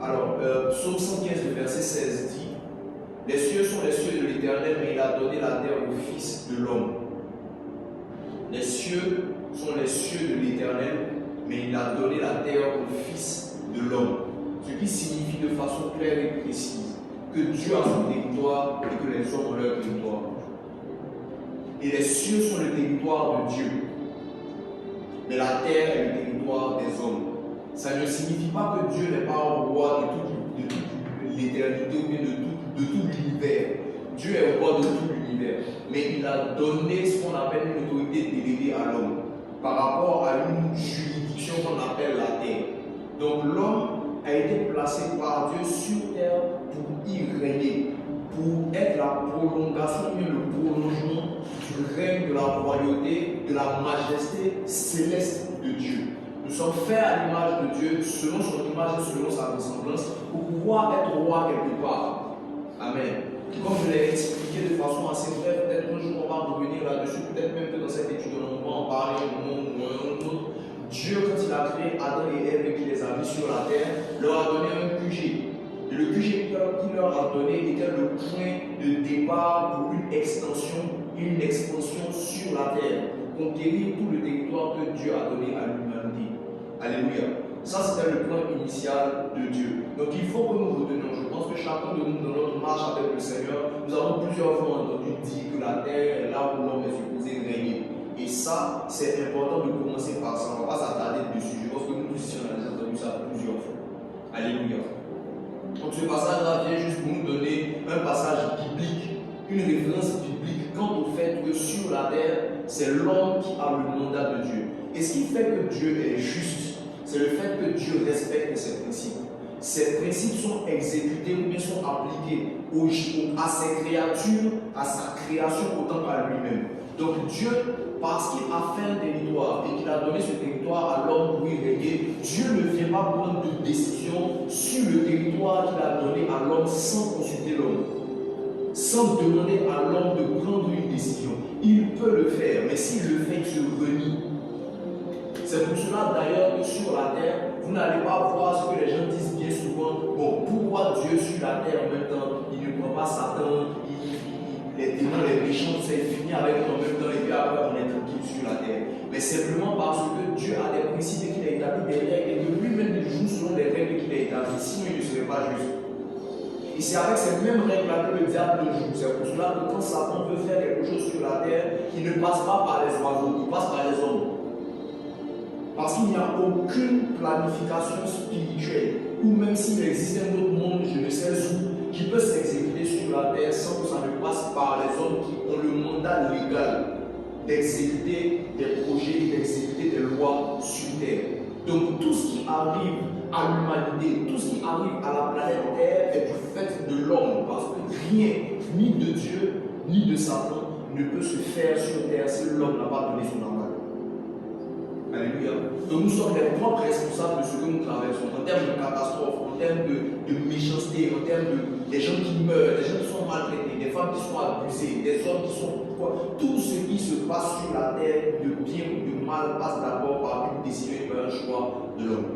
Alors, Psaume 115, le verset 16 dit: les cieux sont les cieux de l'Éternel, mais il a donné la terre au Fils de l'homme. Les cieux sont les cieux de l'Éternel, mais il a donné la terre au Fils de l'homme. Ce qui signifie de façon claire et précise que Dieu a son territoire et que les hommes ont leur territoire. Et les cieux sont le territoire de Dieu, mais la terre est le territoire des hommes. Ça ne signifie pas que Dieu n'est pas roi de toute l'éternité ou bien de tout l'univers. Dieu est roi de tout l'univers, mais il a donné ce qu'on appelle une autorité déléguée à l'homme par rapport à une juridiction qu'on appelle la terre. Donc l'homme a été placé par Dieu sur terre pour y régner, pour être la prolongation, bien le prolongement du règne de la royauté, de la majesté céleste de Dieu. Nous sommes faits à l'image de Dieu, selon son image et selon sa ressemblance, pour pouvoir être roi quelque part. Amen. Comme je l'ai expliqué de façon assez brève, peut-être un jour on va revenir là-dessus, peut-être même que dans cette étude on va en parler un moment ou un autre. Dieu, quand il a créé Adam et Ève et qu'il les a mis sur la terre, leur a donné un QG. Et le QG qu'il leur a donné était le point de départ pour une extension, une expansion sur la terre, pour conquérir tout le territoire que Dieu a donné à l'humanité. Alléluia. Ça, c'était le plan initial de Dieu. Donc, il faut que nous retenions. Je pense que chacun de nous, dans notre marche avec le Seigneur, nous avons plusieurs fois entendu dire que la terre est là où l'homme est supposé régner. Et ça, c'est important de commencer par ça. On ne va pas s'attarder dessus. Je pense que nous tous ici, on a déjà entendu ça plusieurs fois. Alléluia. Donc, ce passage-là vient juste pour nous donner un passage biblique, une référence biblique quant au fait que sur la terre, c'est l'homme qui a le mandat de Dieu. Et ce qui fait que Dieu est juste, c'est le fait que Dieu respecte ses principes. Ces principes sont exécutés ou bien sont appliqués à ses créatures, à sa création autant qu'à lui-même. Donc Dieu, parce qu'il a fait un territoire et qu'il a donné ce territoire à l'homme pour y régner, Dieu ne vient pas prendre de décision sur le territoire qu'il a donné à l'homme sans consulter l'homme, sans demander à l'homme de prendre une décision. Il peut le faire, mais s'il le fait, il se renie. C'est pour cela d'ailleurs que sur la terre, vous n'allez pas voir ce que les gens disent bien souvent. Bon, pourquoi Dieu sur la terre en même temps, il ne prend pas Satan, les démons, les méchants, c'est fini avec eux en même temps et puis après on est tranquille sur la terre. Mais simplement parce que Dieu a des principes qu'il a établis derrière et que lui-même il joue selon les règles qu'il a établies, sinon il ne serait pas juste. Et c'est avec ces mêmes règles-là que le diable joue. C'est pour cela que quand Satan veut faire quelque chose sur la terre, il ne passe pas par les oiseaux, il passe par les hommes. Parce qu'il n'y a aucune planification spirituelle, ou même s'il existe un autre monde, je ne sais où, qui peut s'exécuter sur la terre sans que ça ne passe par les hommes qui ont le mandat légal d'exécuter des projets, d'exécuter des lois sur terre. Donc tout ce qui arrive à l'humanité, tout ce qui arrive à la planète Terre est du fait de l'homme, parce que rien, ni de Dieu, ni de Satan, ne peut se faire sur terre si l'homme n'a pas donné son aval. Alléluia. Donc nous sommes les propres responsables de ce que nous traversons, en termes de catastrophes, en termes de méchanceté, en termes des gens qui meurent, des gens qui sont maltraités, des femmes qui sont abusées, des hommes qui sont... Tout ce qui se passe sur la terre, de bien ou de mal, passe d'abord par une décision et par un choix de l'homme.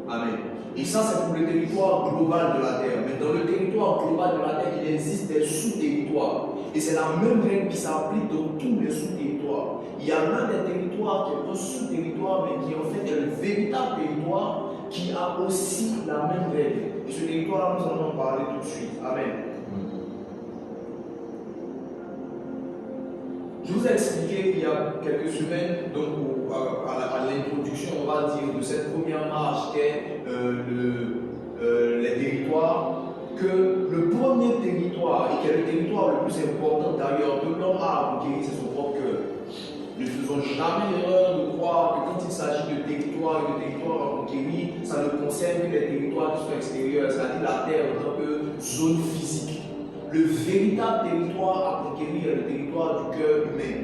Amen. Et ça, c'est pour le territoire global de la terre. Mais dans le territoire global de la terre, il existe des sous-territoires. Et c'est la même règle qui s'applique dans tous les sous-territoires. Il y a l'un des territoires qui est un sous-territoire, mais qui en fait est le véritable territoire qui a aussi la même règle. Et ce territoire-là, nous allons en parler tout de suite. Amen. Je vous ai expliqué il y a quelques semaines, donc à l'introduction, on va dire, de cette première marche qu'est les territoires, que le premier territoire, et qui est le territoire le plus important d'ailleurs que l'homme a à conquérir, c'est son propre cœur. Ne faisons jamais l'erreur de croire que quand il s'agit de territoire et de territoire à conquérir, ça ne concerne que les territoires qui sont extérieurs, c'est-à-dire la terre en tant que zone physique. Le véritable territoire à conquérir est le territoire du cœur humain.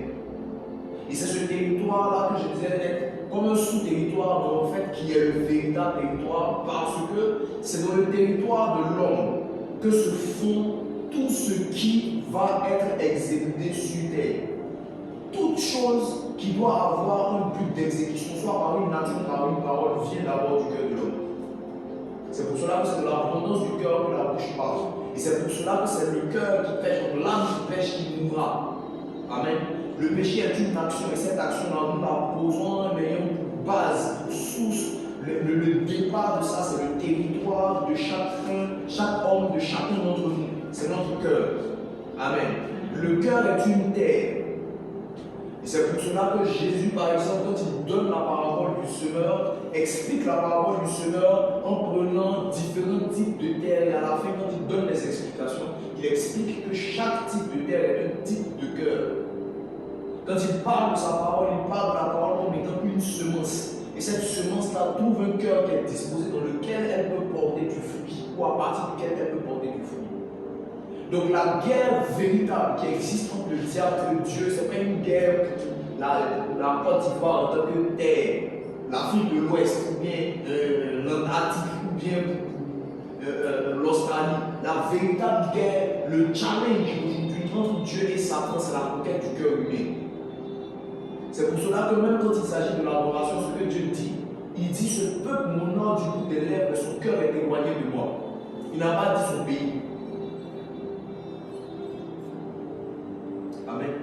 Et c'est ce territoire-là que je disais d'être comme un sous-territoire, mais en fait qui est le véritable territoire, parce que c'est dans le territoire de l'homme que se font tout ce qui va être exécuté sur terre. Toute chose qui doit avoir un but d'exécution, soit par une nature, par une parole, vient d'abord du cœur de l'homme. C'est pour cela que c'est de l'abondance du cœur que la bouche parle. Et c'est pour cela que c'est le cœur qui pêche, donc l'âme qui pêche, qui mourra. Amen. Le péché est une action, et cette action-là, nous la posons en ayant pour base, pour source. Le départ de ça, c'est le territoire de chaque homme, de chacun d'entre nous. C'est notre cœur. Amen. Le cœur est une terre. Et c'est pour cela que Jésus, par exemple, quand il donne la parabole du semeur, explique la parabole du semeur en prenant différents types de terre. Et à la fin, quand il donne les explications, il explique que chaque type de terre est un type de cœur. Quand il parle de sa parole, il parle de la parole comme étant une semence. Et cette semence-là trouve un cœur qui est disposé dans lequel elle peut porter du fruit, ou à partir duquel elle peut porter du fruit. Donc la guerre véritable qui existe entre le diable et Dieu, ce n'est pas une guerre, la Côte d'Ivoire en tant que terre, l'Afrique de l'Ouest, ou bien l'Antarctique, ou bien l'Australie. La véritable guerre, le challenge aujourd'hui entre Dieu et Satan, c'est la conquête du cœur humain. C'est pour cela que même quand il s'agit de l'adoration, ce que Dieu dit, il dit ce peuple m'honore du bout des lèvres, mais son cœur est éloigné de moi. Il n'a pas dit son pays. Amen.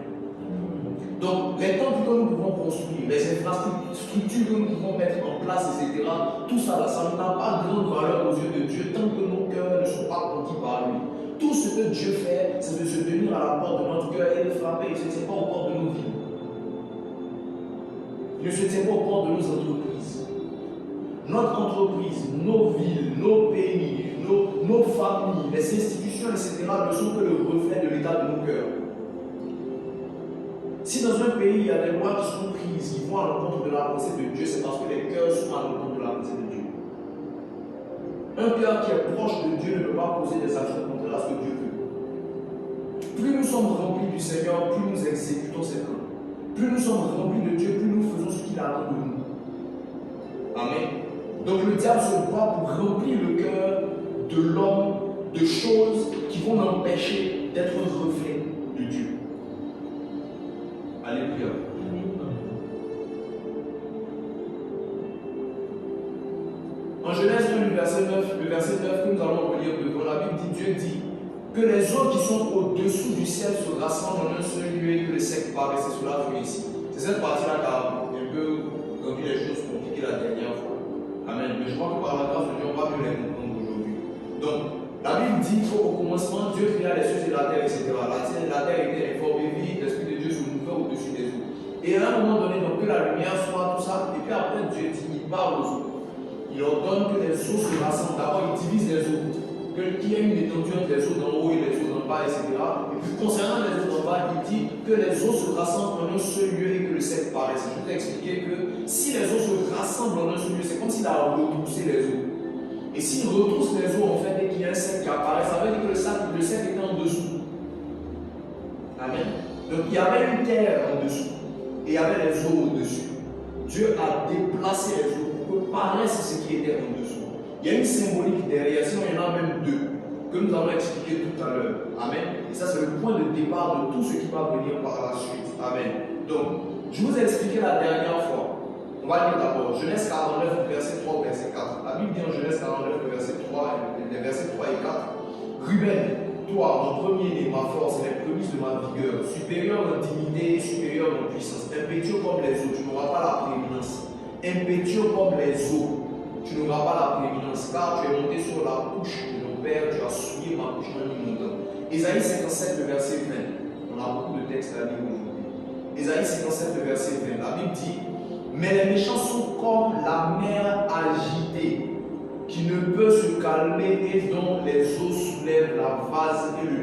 Donc, les temples que nous pouvons construire, les infrastructures que nous pouvons mettre en place, etc., tout ça, là, ça n'a pas grande valeur aux yeux de Dieu tant que nos cœurs ne sont pas conquis par lui. Tout ce que Dieu fait, c'est de se tenir à la porte de notre cœur et de frapper. Il ne se tient pas aux portes de nos vies. Il ne se tient pas aux portes de nos entreprises. Notre entreprise, nos villes, nos pays, nos familles, les institutions, etc., ne sont que le reflet de l'état de nos cœurs. Si dans un pays, il y a des lois qui sont prises, qui vont à l'encontre de la pensée de Dieu, c'est parce que les cœurs sont à l'encontre de la pensée de Dieu. Un cœur qui est proche de Dieu ne peut pas poser des actions contraires à ce que Dieu veut. Plus nous sommes remplis du Seigneur, plus nous exécutons ses plans. Plus nous sommes remplis de Dieu, plus nous faisons ce qu'il attend de nous. Amen. Donc le diable se bat pour remplir le cœur de l'homme de choses qui vont l'empêcher d'être un reflet de Dieu. Alléluia. En Genèse 1, le verset 9 que nous allons relire devant, la Bible dit, Dieu dit que les eaux qui sont au-dessous du ciel se rassemblent en un seul lieu et que le sec paraît. C'est cela que ici. C'est cette partie-là qui a un peu rendu les choses compliquées la dernière fois. Amen. Mais je crois que par la grâce de Dieu, on va mieux les comprendre aujourd'hui. Donc, la Bible dit qu'au commencement, Dieu créa les cieux et la terre, etc. La terre était informée, vide, l'Esprit de Dieu se mouvait au-dessus des eaux. Et à un moment donné, donc, que la lumière soit, tout ça, et puis après, Dieu dit, il parle aux eaux. Il ordonne que les eaux se rassemblent. D'abord, il divise les eaux. Qu'il y ait une étendue entre les eaux d'en haut et les eaux d'en bas, etc. Et puis, concernant les eaux d'en bas, il dit que les eaux se rassemblent en un seul lieu et que le sec paraisse. Je vous ai expliqué que si les eaux se rassemblent en un seul lieu, c'est comme s'il a retroussé les eaux. Et s'il retrousse les eaux, en fait, et qu'il y a un sec qui apparaît, ça veut dire que le sec était en dessous. Amen. Donc, il y avait une terre en dessous. Et il y avait les eaux au-dessus. Dieu a déplacé les eaux pour que paraisse ce qui était en dessous. Il y a une symbolique derrière, sinon il y en a même deux, que nous allons expliquer tout à l'heure. Amen. Et ça, c'est le point de départ de tout ce qui va venir par la suite. Amen. Donc, je vous ai expliqué la dernière fois. On va lire d'abord Genèse 49, verset 3 au verset 4. La Bible dit en Genèse 49, verset 3, les versets 3 et 4. Ruben, toi, mon premier-né, ma force et les prémices de ma vigueur, supérieur en dignité, supérieur en puissance, impétueux comme les eaux, tu n'auras pas la prééminence. Impétueux comme les eaux, tu n'auras pas la prééminence, car tu es monté sur la couche de nos pères, tu as souillé ma couche en inondant. Ésaïe 57, le verset 20. On a beaucoup de textes à lire aujourd'hui. Ésaïe 57, le verset 20. La Bible dit, mais les méchants sont comme la mer agitée, qui ne peut se calmer et dont les eaux soulèvent la vase et le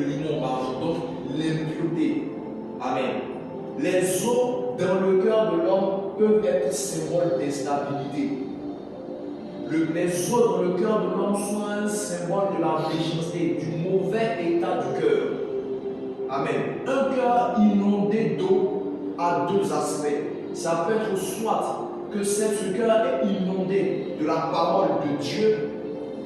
limon, donc l'impureté. Amen. Les eaux dans le cœur de l'homme peuvent être symbole d'instabilité. Les eaux dans le cœur de l'homme sont un symbole de la méchanceté, du mauvais état du cœur. Amen. Un cœur inondé d'eau a deux aspects. Ça peut être soit que ce cœur est inondé de la parole de Dieu,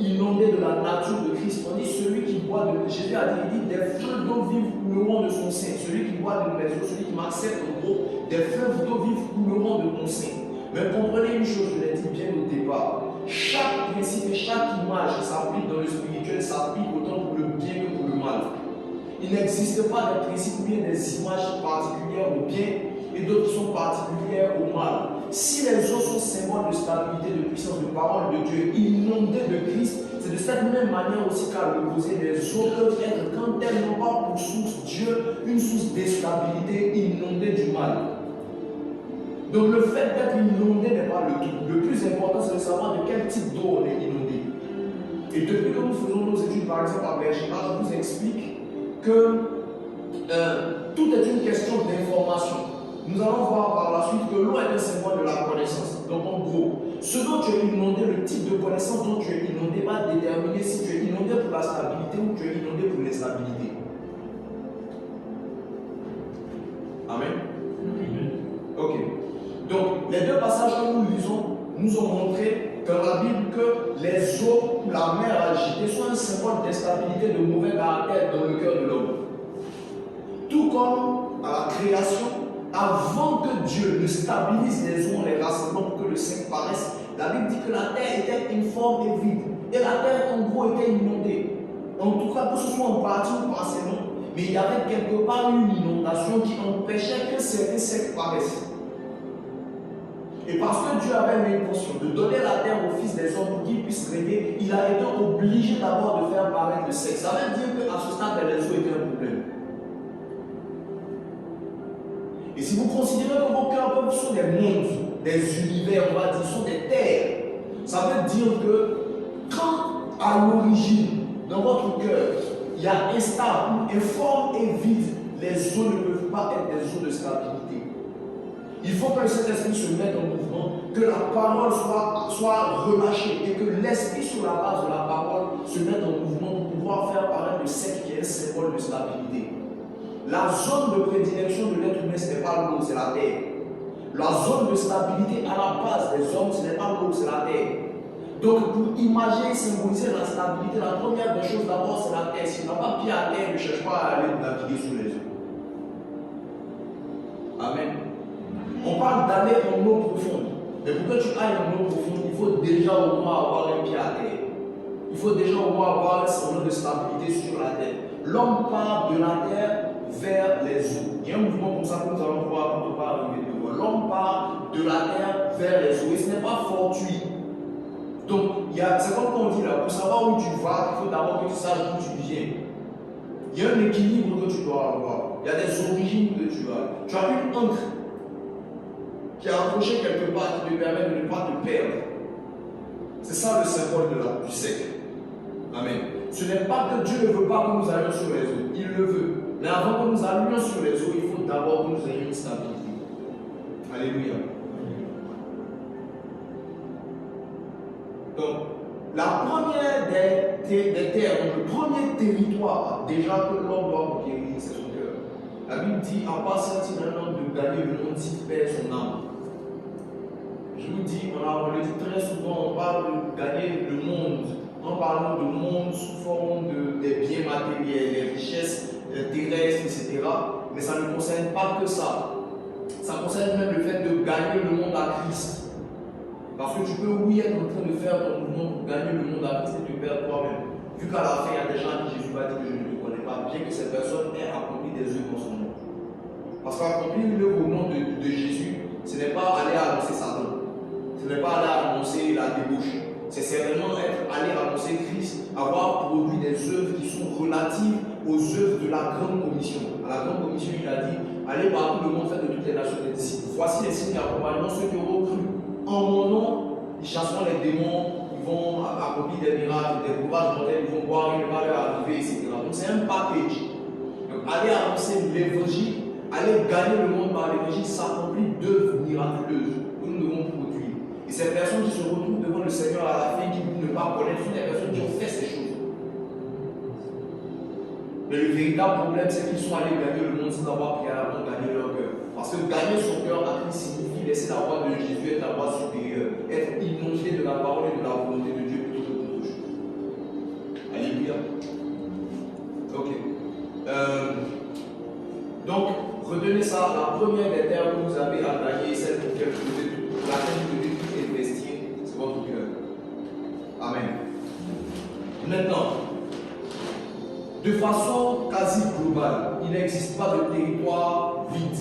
inondé de la nature de Christ. On dit celui qui boit de Jésus a dit, des fleuves d'eau vive couleront de son sein. Celui qui boit de mes eaux, celui qui m'accepte en gros, des fleuves d'eau vive couleront de ton sein. Mais comprenez une chose, je l'ai dit bien au départ. chaque principe et chaque image qui s'applique dans le spirituel s'applique autant pour le bien que pour le mal. Il n'existe pas des principes ou bien des images particulières au bien et d'autres qui sont particulières au mal. Si les eaux sont symboles de stabilité, de puissance, de parole de Dieu, inondées de Christ, c'est de cette même manière aussi qu'à l'opposé, les eaux peuvent être, quand elles n'ont pas pour source Dieu, une source d'instabilité inondée du mal. Donc le fait d'être inondé n'est pas le tout. Le plus important, c'est de savoir de quel type d'eau on est inondé. Et depuis que nous faisons nos études, par exemple à Bergerac, je vous explique que tout est une question d'information. Nous allons voir par la suite que l'eau est un symbole de la connaissance. Donc en gros, ce dont tu es inondé, le type de connaissance dont tu es inondé va déterminer si tu es inondé pour la stabilité ou tu es inondé pour l'instabilité. Amen. Ok. Donc les deux passages que nous lisons nous ont montré dans la Bible que les eaux ou la mer agitée sont un symbole d'instabilité, de mauvais caractère dans le cœur de l'homme. Tout comme à la création, avant que Dieu ne stabilise les eaux en les rassemblant pour que le sein paraisse, la Bible dit que la terre était informe et vide. Et la terre, en gros, était inondée. En tout cas, que ce soit en partie ou partiellement, mais il y avait quelque part une inondation qui empêchait que certains secs paraissent. Et parce que Dieu avait l'intention de donner la terre aux fils des hommes pour qu'ils puissent régner, il a été obligé d'abord de faire paraître le sexe. Ça veut dire qu'à ce stade, les eaux étaient un problème. Et si vous considérez que vos cœurs sont des mondes, des univers, on va dire, sont des terres, ça veut dire que quand à l'origine, dans votre cœur, il y a instable, informe et vide, les eaux ne peuvent pas être des eaux de stabilité. Il faut que cet esprit se mette en mouvement, que la parole soit relâchée et que l'esprit sur la base de la parole se mette en mouvement pour pouvoir faire paraître le sec qui est un symbole de stabilité. La zone de prédilection de l'être humain, ce n'est pas l'eau, c'est la terre. La zone de stabilité à la base des hommes, ce n'est pas l'eau, c'est la terre. Donc pour imaginer et symboliser la stabilité, la première des choses d'abord, c'est la terre. Si tu n'as pas pied à terre, ne cherche pas à aller naviguer sous les eaux. Amen. On parle d'aller en eau profonde. Mais pour que tu ailles en eau profonde, il faut déjà au moins avoir un pied à terre. Il faut déjà au moins avoir un semblant de stabilité sur la terre. L'homme part de la terre vers les eaux. Il y a un mouvement comme ça que nous allons voir quand on va arriver devant. L'homme part de la terre vers les eaux. Et ce n'est pas fortuit. Donc, c'est comme on dit là, pour savoir où tu vas, il faut d'abord que tu saches d'où tu viens. Il y a un équilibre que tu dois avoir. Il y a des origines que tu as. Tu as une encre qui est accrochée quelque part qui te permet de ne pas te perdre. C'est ça le symbole du sec. Amen. Ce n'est pas que Dieu ne veut pas que nous allions sur les eaux. Il le veut. Mais avant que nous allions sur les eaux, il faut d'abord que nous ayons une stabilité. Alléluia. Donc, la première des terres, donc le premier territoire déjà que l'homme doit conquérir, c'est son cœur. La Bible dit, en passant un homme de gagner le monde, il perd son âme. Je vous dis, on le dit très souvent, on parle de gagner le monde. En parlant de monde sous forme des biens matériels, des richesses terrestres, etc. Mais ça ne concerne pas que ça. Ça concerne même le fait de gagner le monde à Christ. Parce que tu peux, oui, être en train de faire ton mouvement pour gagner le monde à Christ et te perdre toi-même. Vu qu'à la fin, il y a des gens qui Jésus va dire que je ne te connais pas, bien que ces personnes aient accompli des œuvres en son nom. Parce qu'accomplir une œuvre au nom de Jésus, ce n'est pas aller annoncer Satan. Ce n'est pas aller annoncer la débauche. C'est certainement aller annoncer Christ, avoir produit des œuvres qui sont relatives aux œuvres de la grande commission. À la grande commission, il a dit, allez partout le monde, faites de toutes les nations des disciples. Voici les signes qui accompagneront ceux qui auront cru. En mon nom, ils chasseront les démons, ils vont accomplir des miracles, des breuvages mortels, ils vont boire, il va leur arriver, etc. Donc c'est un package. Donc aller annoncer l'évangile, aller gagner le monde par l'évangile, s'accomplit d'œuvres miraculeuses que nous devons produire. Et ces personnes qui se retrouvent devant le Seigneur à la fin, qui ne pas connaître, sont des personnes qui ont fait ces choses. Mais le véritable problème, c'est qu'ils sont allés gagner le monde sans avoir préalablement gagné leur cœur. Parce que gagner son cœur à Christ signifie laisser la voix de Jésus être la voix supérieure, être inondé de la parole et de la volonté de Dieu plutôt que d'autres choses. Alléluia. Ok. Donc, retenez ça, la première des terres que vous avez à gagner, celle pour laquelle vous devez tout investir, c'est votre cœur. Maintenant, de façon quasi globale, il n'existe pas de territoire vide.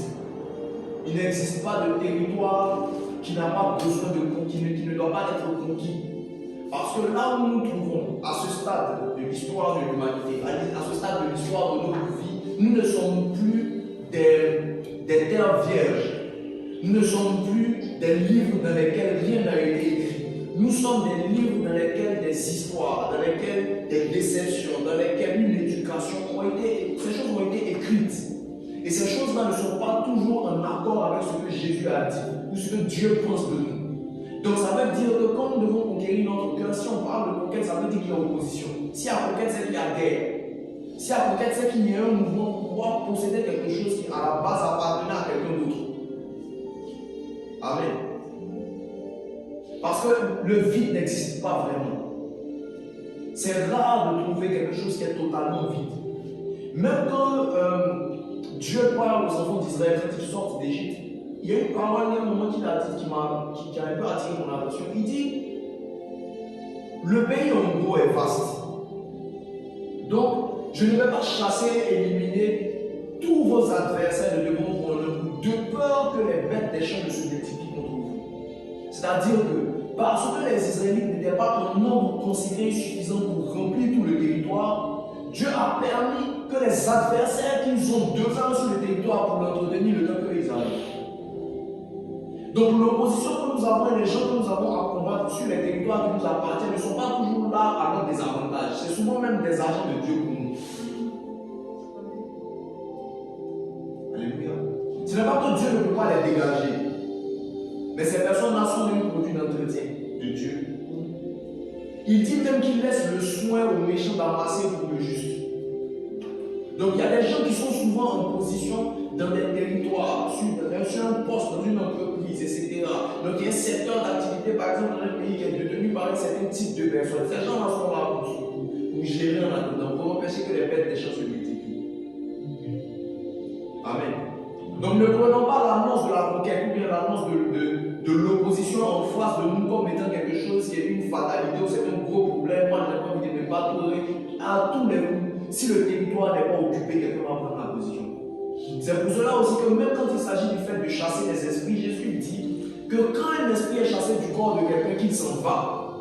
Il n'existe pas de territoire qui n'a pas besoin de conquis, qui ne doit pas être conquis. Parce que là où nous nous trouvons, à ce stade de l'histoire de l'humanité, à ce stade de l'histoire de notre vie, nous ne sommes plus des terres vierges. Nous ne sommes plus des livres dans lesquels rien n'a été écrit. Nous sommes des livres dans lesquels des histoires, dans lesquels des déceptions, dans lesquels une éducation ces choses ont été écrites. Et ces choses-là ne sont pas toujours en accord avec ce que Jésus a dit ou ce que Dieu pense de nous. Donc ça veut dire que quand nous devons conquérir notre cœur, si on parle de conquête, ça veut dire qu'il y a opposition. Si il y a conquête, c'est qu'il y a guerre. Si il y a conquête, c'est qu'il y a un mouvement pour pouvoir posséder quelque chose qui à la base appartenait à quelqu'un d'autre. Amen. Parce que le vide n'existe pas vraiment. C'est rare de trouver quelque chose qui est totalement vide. Même quand Dieu parle aux enfants d'Israël quand ils sortent d'Égypte, il y a une parole, il y a un moment qu'il a dit qui a un peu attiré mon attention. Il dit, le pays en gros est vaste. Donc, je ne vais pas chasser et éliminer tous vos adversaires de devant vous, de peur que les bêtes des champs ne se multiplient contre vous. C'est-à-dire que, parce que les Israélites n'étaient pas en nombre considéré suffisant pour remplir tout le territoire, Dieu a permis que les adversaires qu'ils ont devant sur le territoire pour l'entretenir le temps qu'ils arrivent. Donc l'opposition que nous avons et les gens que nous avons à combattre sur les territoires qui nous appartiennent ne sont pas toujours là à notre désavantage. C'est souvent même des agents de Dieu pour nous. Alléluia. Ce n'est pas que Dieu ne peut pas les dégager. Mais ces personnes-là sont un produit d'entretien de Dieu. Il dit même qu'il laisse le soin aux méchants d'amasser pour le juste. Donc il y a des gens qui sont souvent en position dans des territoires, sur un poste, dans une entreprise, etc. Donc il y a un secteur d'activité, par exemple, dans un pays qui est détenu par un certain type de personnes. Ces gens-là sont là pour gérer en attendant, pour empêcher que les bêtes des champs se multiplient. Amen. Donc ne prenons pas l'annonce de la conquête ou bien l'annonce de l'opposition en face de nous comme étant quelque chose qui est une fatalité ou c'est un gros problème. Moi, j'ai pas envie de me battre à tous les coups. Si le territoire n'est pas occupé, quelqu'un va prendre la position. C'est pour cela aussi que même quand il s'agit du fait de chasser les esprits, Jésus dit que quand un esprit est chassé du corps de quelqu'un qu'il s'en va,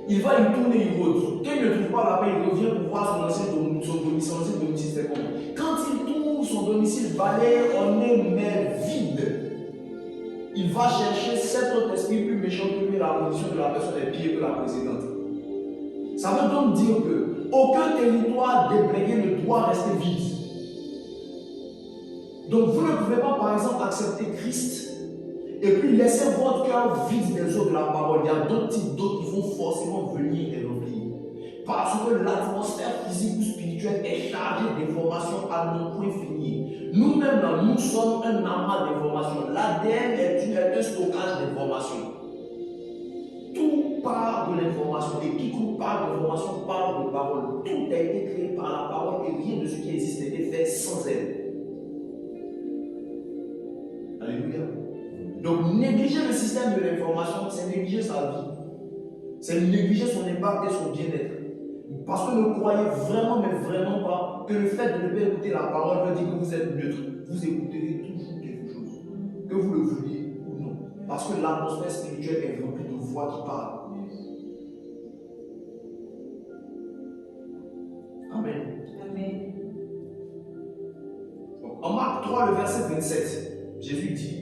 il va y tourner, il retourne. Quand il ne trouve pas la paix, il revient pour voir son ancien domicile, c'est comment. Quand il trouve son domicile balayé, on est mais vide. Il va chercher cet autre esprit plus méchant que lui, la position de la personne est pire que la précédente. Ça veut donc dire que aucun territoire déblayé ne doit rester vide. Donc vous ne pouvez pas, par exemple, accepter Christ et puis laisser votre cœur vide des eaux de la parole. Il y a d'autres types d'autres qui vont forcément venir et remplir. Parce que l'atmosphère physique ou spirituelle est chargée d'informations à non point fini. Nous-mêmes, nous sommes un amas d'informations. L'ADN est un stockage d'informations. Tout part de l'information. Et quiconque parle d'information parle de parole. Tout a été créé par la parole et rien de ce qui existe n'a été fait sans elle. Alléluia. Donc négliger le système de l'information, c'est négliger sa vie. C'est négliger son impact et son bien-être. Parce que ne croyez vraiment, mais vraiment pas, que le fait de ne pas écouter la parole veut dire que vous êtes neutre. Vous écouterez toujours quelque chose. Que vous le vouliez ou non. Parce que l'atmosphère spirituelle est remplie de voix qui parlent. Amen. Amen. En Marc 3, le verset 27, Jésus dit: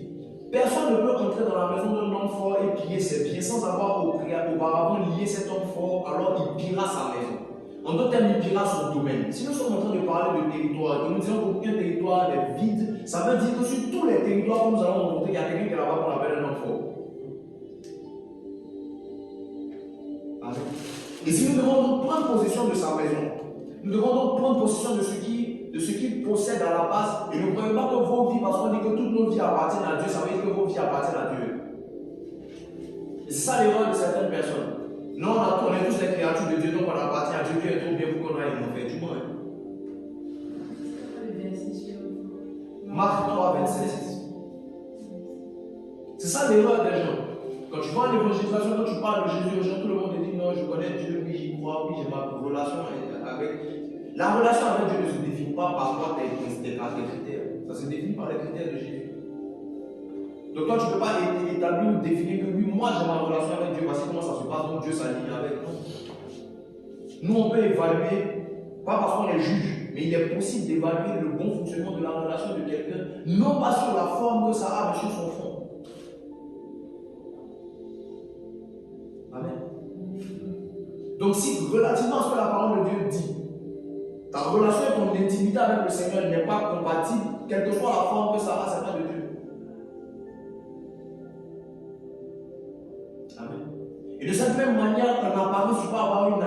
personne ne peut entrer dans la maison d'un homme fort et piller ses biens sans avoir auparavant lié cet homme fort, alors il pillera sa maison. En d'autres termes, il pillera son domaine. Si nous sommes en train de parler de territoire, que nous disons qu'aucun territoire n'est vide, ça veut dire que sur tous les territoires que nous allons rencontrer, il y a quelqu'un qui est là-bas qu'on appelle un homme fort. Amen. Et si nous devons donc prendre possession de sa maison, nous devons donc prendre possession de ce qu'il possède à la base. Et ne croyez pas que vos vies, parce qu'on dit que toutes nos vies appartiennent à Dieu, ça veut dire que vos vies appartiennent à Dieu. Et c'est ça l'erreur de certaines personnes. Non, on est tous des créatures de Dieu, donc on appartient à Dieu. Dieu est trop bien pour qu'on aille en fait. Du moins. Marc 3, 27. C'est ça l'erreur des gens. Quand tu vois l'évangélisation, quand tu parles de Jésus aux gens, tout le monde te dit non, je connais Dieu, oui, j'y crois. toi, oui, j'ai ma relation avec. La relation avec Dieu ne se définit pas par quoi tes critères. Ça se définit par les critères de Jésus. Donc toi, tu ne peux pas établir ou définir que oui, moi j'ai ma relation avec Dieu, parce que comment ça se passe, donc Dieu s'aligne avec nous. Nous, on peut évaluer, pas parce qu'on les juge, mais il est possible d'évaluer le bon fonctionnement de la relation de quelqu'un, non pas sur la forme que ça a, mais sur son fond. Amen. Donc si relativement à ce que la parole de Dieu dit, ta relation et ton intimité avec le Seigneur n'est pas compatible, quelle que soit la forme que ça a, c'est pas de Dieu. Amen. Et de cette même manière, en apparence, tu peux avoir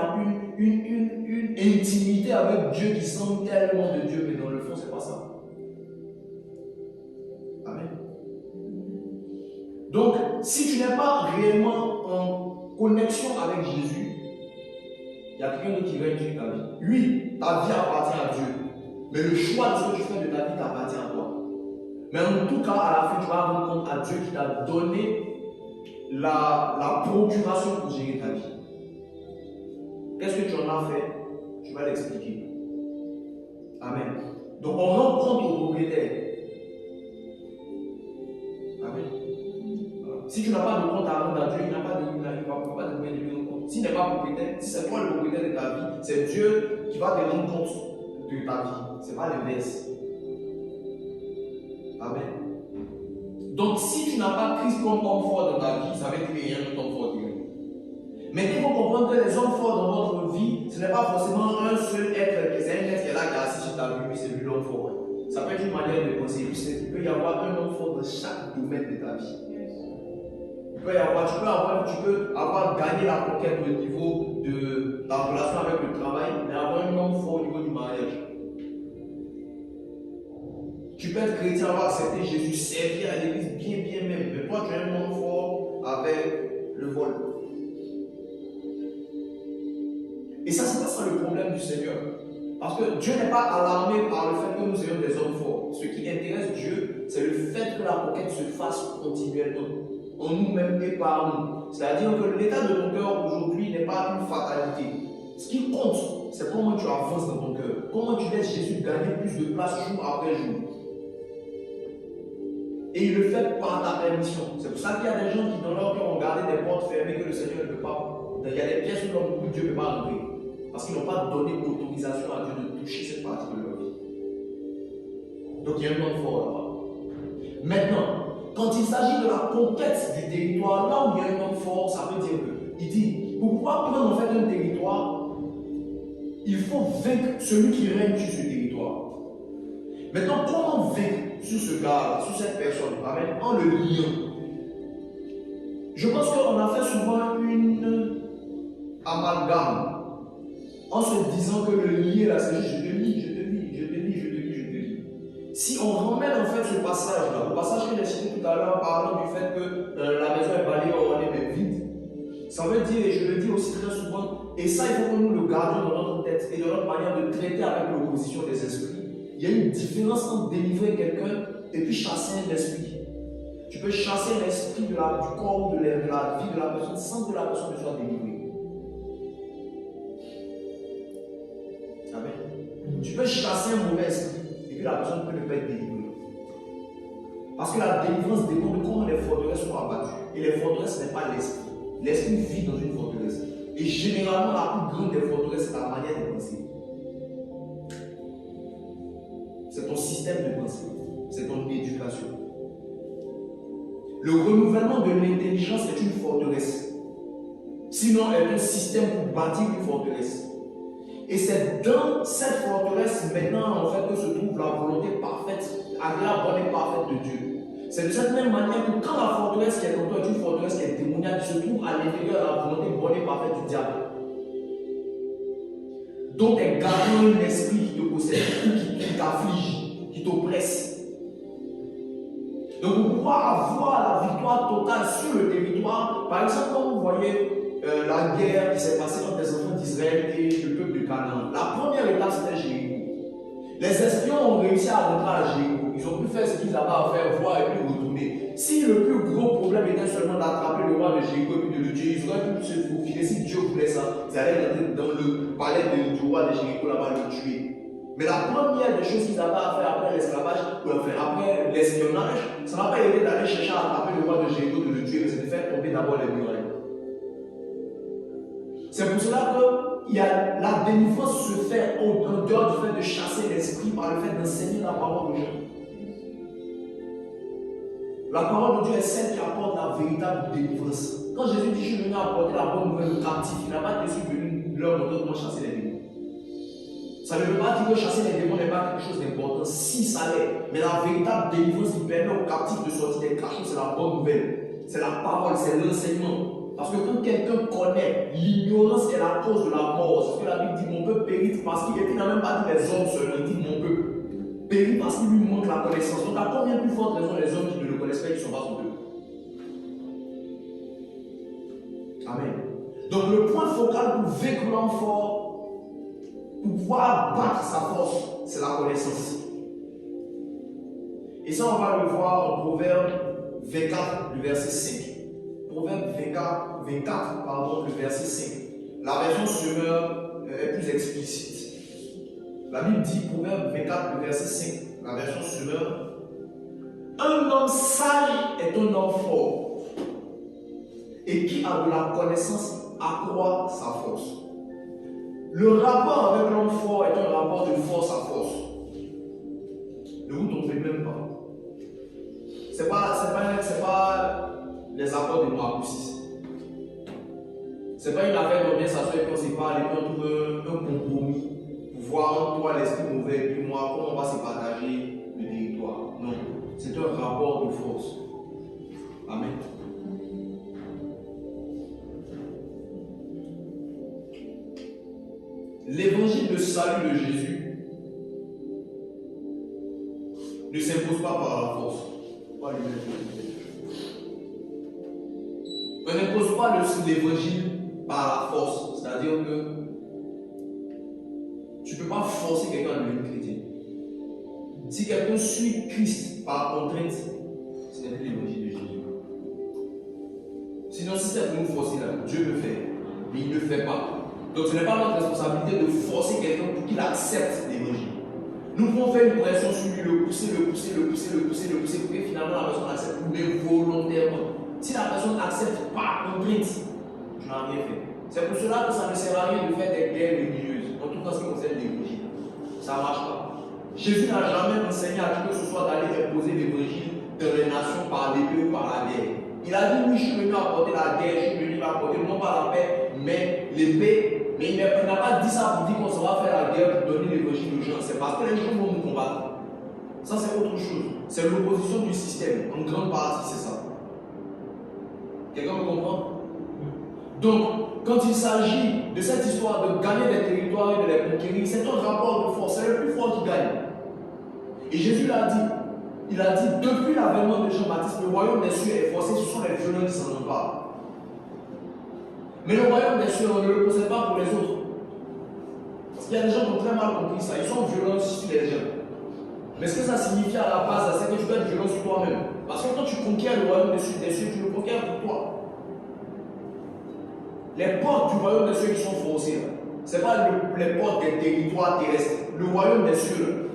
une intimité avec Dieu qui semble tellement de Dieu, mais dans le fond, c'est pas ça. Amen. Donc, si tu n'es pas réellement en connexion avec Jésus, il y a quelqu'un d'autre qui règne sur ta vie. Oui, ta vie appartient à Dieu. Mais le choix de ce que tu fais de ta vie t'appartient à toi. Mais en tout cas, à la fin, tu vas rendre compte à Dieu qui t'a donné la procuration pour gérer ta vie. Qu'est-ce que tu en as fait? Tu vas l'expliquer. Amen. Donc on rend compte au propriétaire. Amen. Voilà. Si tu n'as pas de compte à rendre à Dieu, il n'y a pas de moyen de lui rendre compte. S'il n'est pas propriétaire, si c'est toi le propriétaire de ta vie, c'est Dieu qui va te rendre compte de ta vie. Ce n'est pas l'inverse. Amen. Donc si tu n'as pas Christ comme homme fort dans ta vie, ça veut dire qu'il y a un autre homme fort. Mais il faut comprendre que les hommes forts dans votre vie, ce n'est pas forcément un seul être, c'est un être qui est là, qui est assis sur ta vie, c'est lui l'homme fort. Ça peut être une manière de penser. Il peut y avoir un homme fort dans chaque domaine de ta vie. Tu peux avoir gagné la conquête au niveau de ta relation avec le travail, mais avoir un homme fort au niveau du mariage. Tu peux être chrétien, avoir accepté Jésus, servir à l'église bien même, mais toi tu es un homme fort avec le vol. Et ça, c'est pas ça le problème du Seigneur. Parce que Dieu n'est pas alarmé par le fait que nous ayons des hommes forts. Ce qui intéresse Dieu, c'est le fait que la conquête se fasse continuellement, en nous-mêmes et par nous. C'est-à-dire que l'état de ton cœur aujourd'hui n'est pas une fatalité. Ce qui compte, c'est comment tu avances dans ton cœur. Comment tu laisses Jésus gagner plus de place jour après jour. Et il le fait par ta permission. C'est pour ça qu'il y a des gens qui, dans leur cœur, ont gardé des portes fermées que le Seigneur ne peut pas. Il y a des pièces où Dieu ne peut pas rentrer. Parce qu'ils n'ont pas donné l'autorisation à Dieu de toucher cette partie de leur vie. Donc il y a un homme fort là-bas. Maintenant, quand il s'agit de la conquête du territoire, là où il y a un homme fort, ça veut dire que, il dit, pour pouvoir prendre en fait un territoire, il faut vaincre celui qui règne sur ce territoire. Maintenant, comment vaincre sur ce gars, sur cette personne? Amen. En le liant. Je pense qu'on a fait souvent une amalgame en se disant que le lier là, c'est juste je te lis. Si on ramène en fait ce passage là, le passage que j'ai cité tout à l'heure parlant du fait que la maison est balayée, on est vide, ça veut dire, et je le dis aussi très souvent, et ça il faut que nous le gardions dans notre tête et dans notre manière de traiter avec l'opposition des esprits. Il y a une différence entre délivrer quelqu'un et puis chasser un esprit. Tu peux chasser l'esprit du corps ou de la vie de la personne sans que la personne ne soit délivrée. Amen. Tu peux chasser un mauvais esprit et puis la personne peut ne pas être délivrée. Parce que la délivrance dépend de comment les forteresses sont abattues. Et les forteresses, ce n'est pas l'esprit. L'esprit vit dans une forteresse. Et généralement, la plus grande des forteresses, c'est la manière de penser. C'est ton système de pensée. C'est ton éducation. Le renouvellement de l'intelligence est une forteresse. Sinon, elle est un système pour bâtir une forteresse. Et c'est dans cette forteresse maintenant en fait que se trouve la volonté parfaite, agréable, bonne et parfaite de Dieu. C'est de cette même manière que quand la forteresse qui est contre toi est une forteresse qui est démoniaque, qui se trouve à l'intérieur de la volonté bonne et parfaite du diable. Donc tu es gardant un esprit qui te possède, qui t'afflige, qui t'oppresse. Donc pour pouvoir avoir la victoire totale sur le territoire, par exemple quand vous voyez la guerre qui s'est passée entre les enfants d'Israël et le peuple de Canaan, la première étape c'était Jéricho. Les espions ont réussi à rentrer à Jéricho. Ils ont pu faire ce qu'ils avaient à faire, voir et puis retourner. Si le plus gros problème était seulement d'attraper le roi de Jéricho et puis de le tuer, ils auraient pu se faufiler. Si Dieu voulait ça, ils allaient rentrer dans le palais du roi de Jéricho là-bas le tuer. Mais la première des choses qu'ils avaient à faire après l'esclavage, après l'espionnage, ça n'a pas été d'aller chercher à attraper le roi de Jéricho, de le tuer, mais c'est de faire tomber d'abord les murailles. C'est pour cela que la délivrance se fait en dehors du fait de chasser l'esprit par le fait d'enseigner la parole de Dieu. La parole de Dieu est celle qui apporte la véritable délivrance. Quand Jésus dit je suis venu apporter la bonne nouvelle aux captifs, il n'a pas dit je suis venu leur montrer comment chasser les démons. Ça ne veut pas dire que chasser les démons n'est pas quelque chose d'important. Si ça l'est, mais la véritable délivrance qui permet aux captifs de sortir des cachots, c'est la bonne nouvelle. C'est la parole, c'est l'enseignement. Parce que quand quelqu'un connaît, l'ignorance est la cause de la mort. C'est ce que la Bible dit, mon peuple périt parce qu'il n'a même pas dit les hommes seulement, il dit mon peuple périt parce qu'il lui manque la connaissance. Donc à combien plus forte raison les hommes qui ne le connaissent pas et qui ne sont pas son peuple? Amen. Donc le point focal pour vaincre l'homme fort, pour pouvoir battre sa force, c'est la connaissance. Et ça on va le voir en Proverbe 24, le verset 5. Proverbe 24, le verset 5. La version Semeur est plus explicite. La Bible dit, Proverbe 24, le verset 5, la version Semeur, un homme sage est un homme fort, et qui a de la connaissance accroît sa force. Le rapport avec l'homme fort est un rapport de force à force. Ne vous trompez même pas. C'est pas les accords de Marc 6. C'est pas une affaire de bien s'asseoir et qu'on se parle et qu'on trouve un compromis pour voir toi l'esprit mauvais et puis moi comment on va se partager le territoire. Non, c'est un rapport de force. Amen. L'évangile de salut de Jésus ne s'impose pas par la force. On n'impose pas l'évangile par la force. C'est-à-dire que tu ne peux pas forcer quelqu'un à devenir chrétien. Si quelqu'un suit Christ par contrainte, ce n'est plus l'évangile de Jésus. Sinon, si c'est pour nous forcer, là, Dieu le fait, mais il ne le fait pas. Donc ce n'est pas notre responsabilité de forcer quelqu'un pour qu'il accepte l'évangile. Nous pouvons faire une pression sur lui, le pousser, pour que finalement la personne accepte, mais volontairement. Si la personne accepte par contrainte, tu n'as rien fait. C'est pour cela que ça ne sert à rien de faire des guerres religieuses, en tout cas ce qui concerne l'évangile. Ça ne marche pas. Jésus n'a jamais enseigné à qui que ce soit d'aller imposer l'évangile dans les nations par l'épée ou par la guerre. Il a dit, oui, je suis venu apporter la guerre, je suis venu apporter non pas la paix, mais l'épée. Mais il n'a pas dit ça pour dire qu'on s'en va faire la guerre pour donner l'évangile aux gens. C'est parce que les gens vont nous combattre. Ça, c'est autre chose. C'est l'opposition du système. En grande partie, c'est ça. Quelqu'un me comprend? Donc, quand il s'agit de cette histoire de gagner des territoires et de les conquérir, c'est un rapport de force. C'est le plus fort qui gagne. Et Jésus l'a dit. Il a dit, depuis l'avènement de Jean-Baptiste, le royaume des cieux est forcé, ce sont les violents qui s'en emparent. Mais le royaume des cieux, on ne le possède pas pour les autres. Parce qu'il y a des gens qui ont très mal compris ça. Ils sont violents sur les gens. Mais ce que ça signifie à la base, c'est que tu dois être violent sur toi-même. Parce que quand tu conquiers le royaume des cieux, tu le conquiers pour toi. Les portes du royaume des cieux qui sont forcées, ce n'est pas les portes des territoires terrestres. Le royaume des cieux,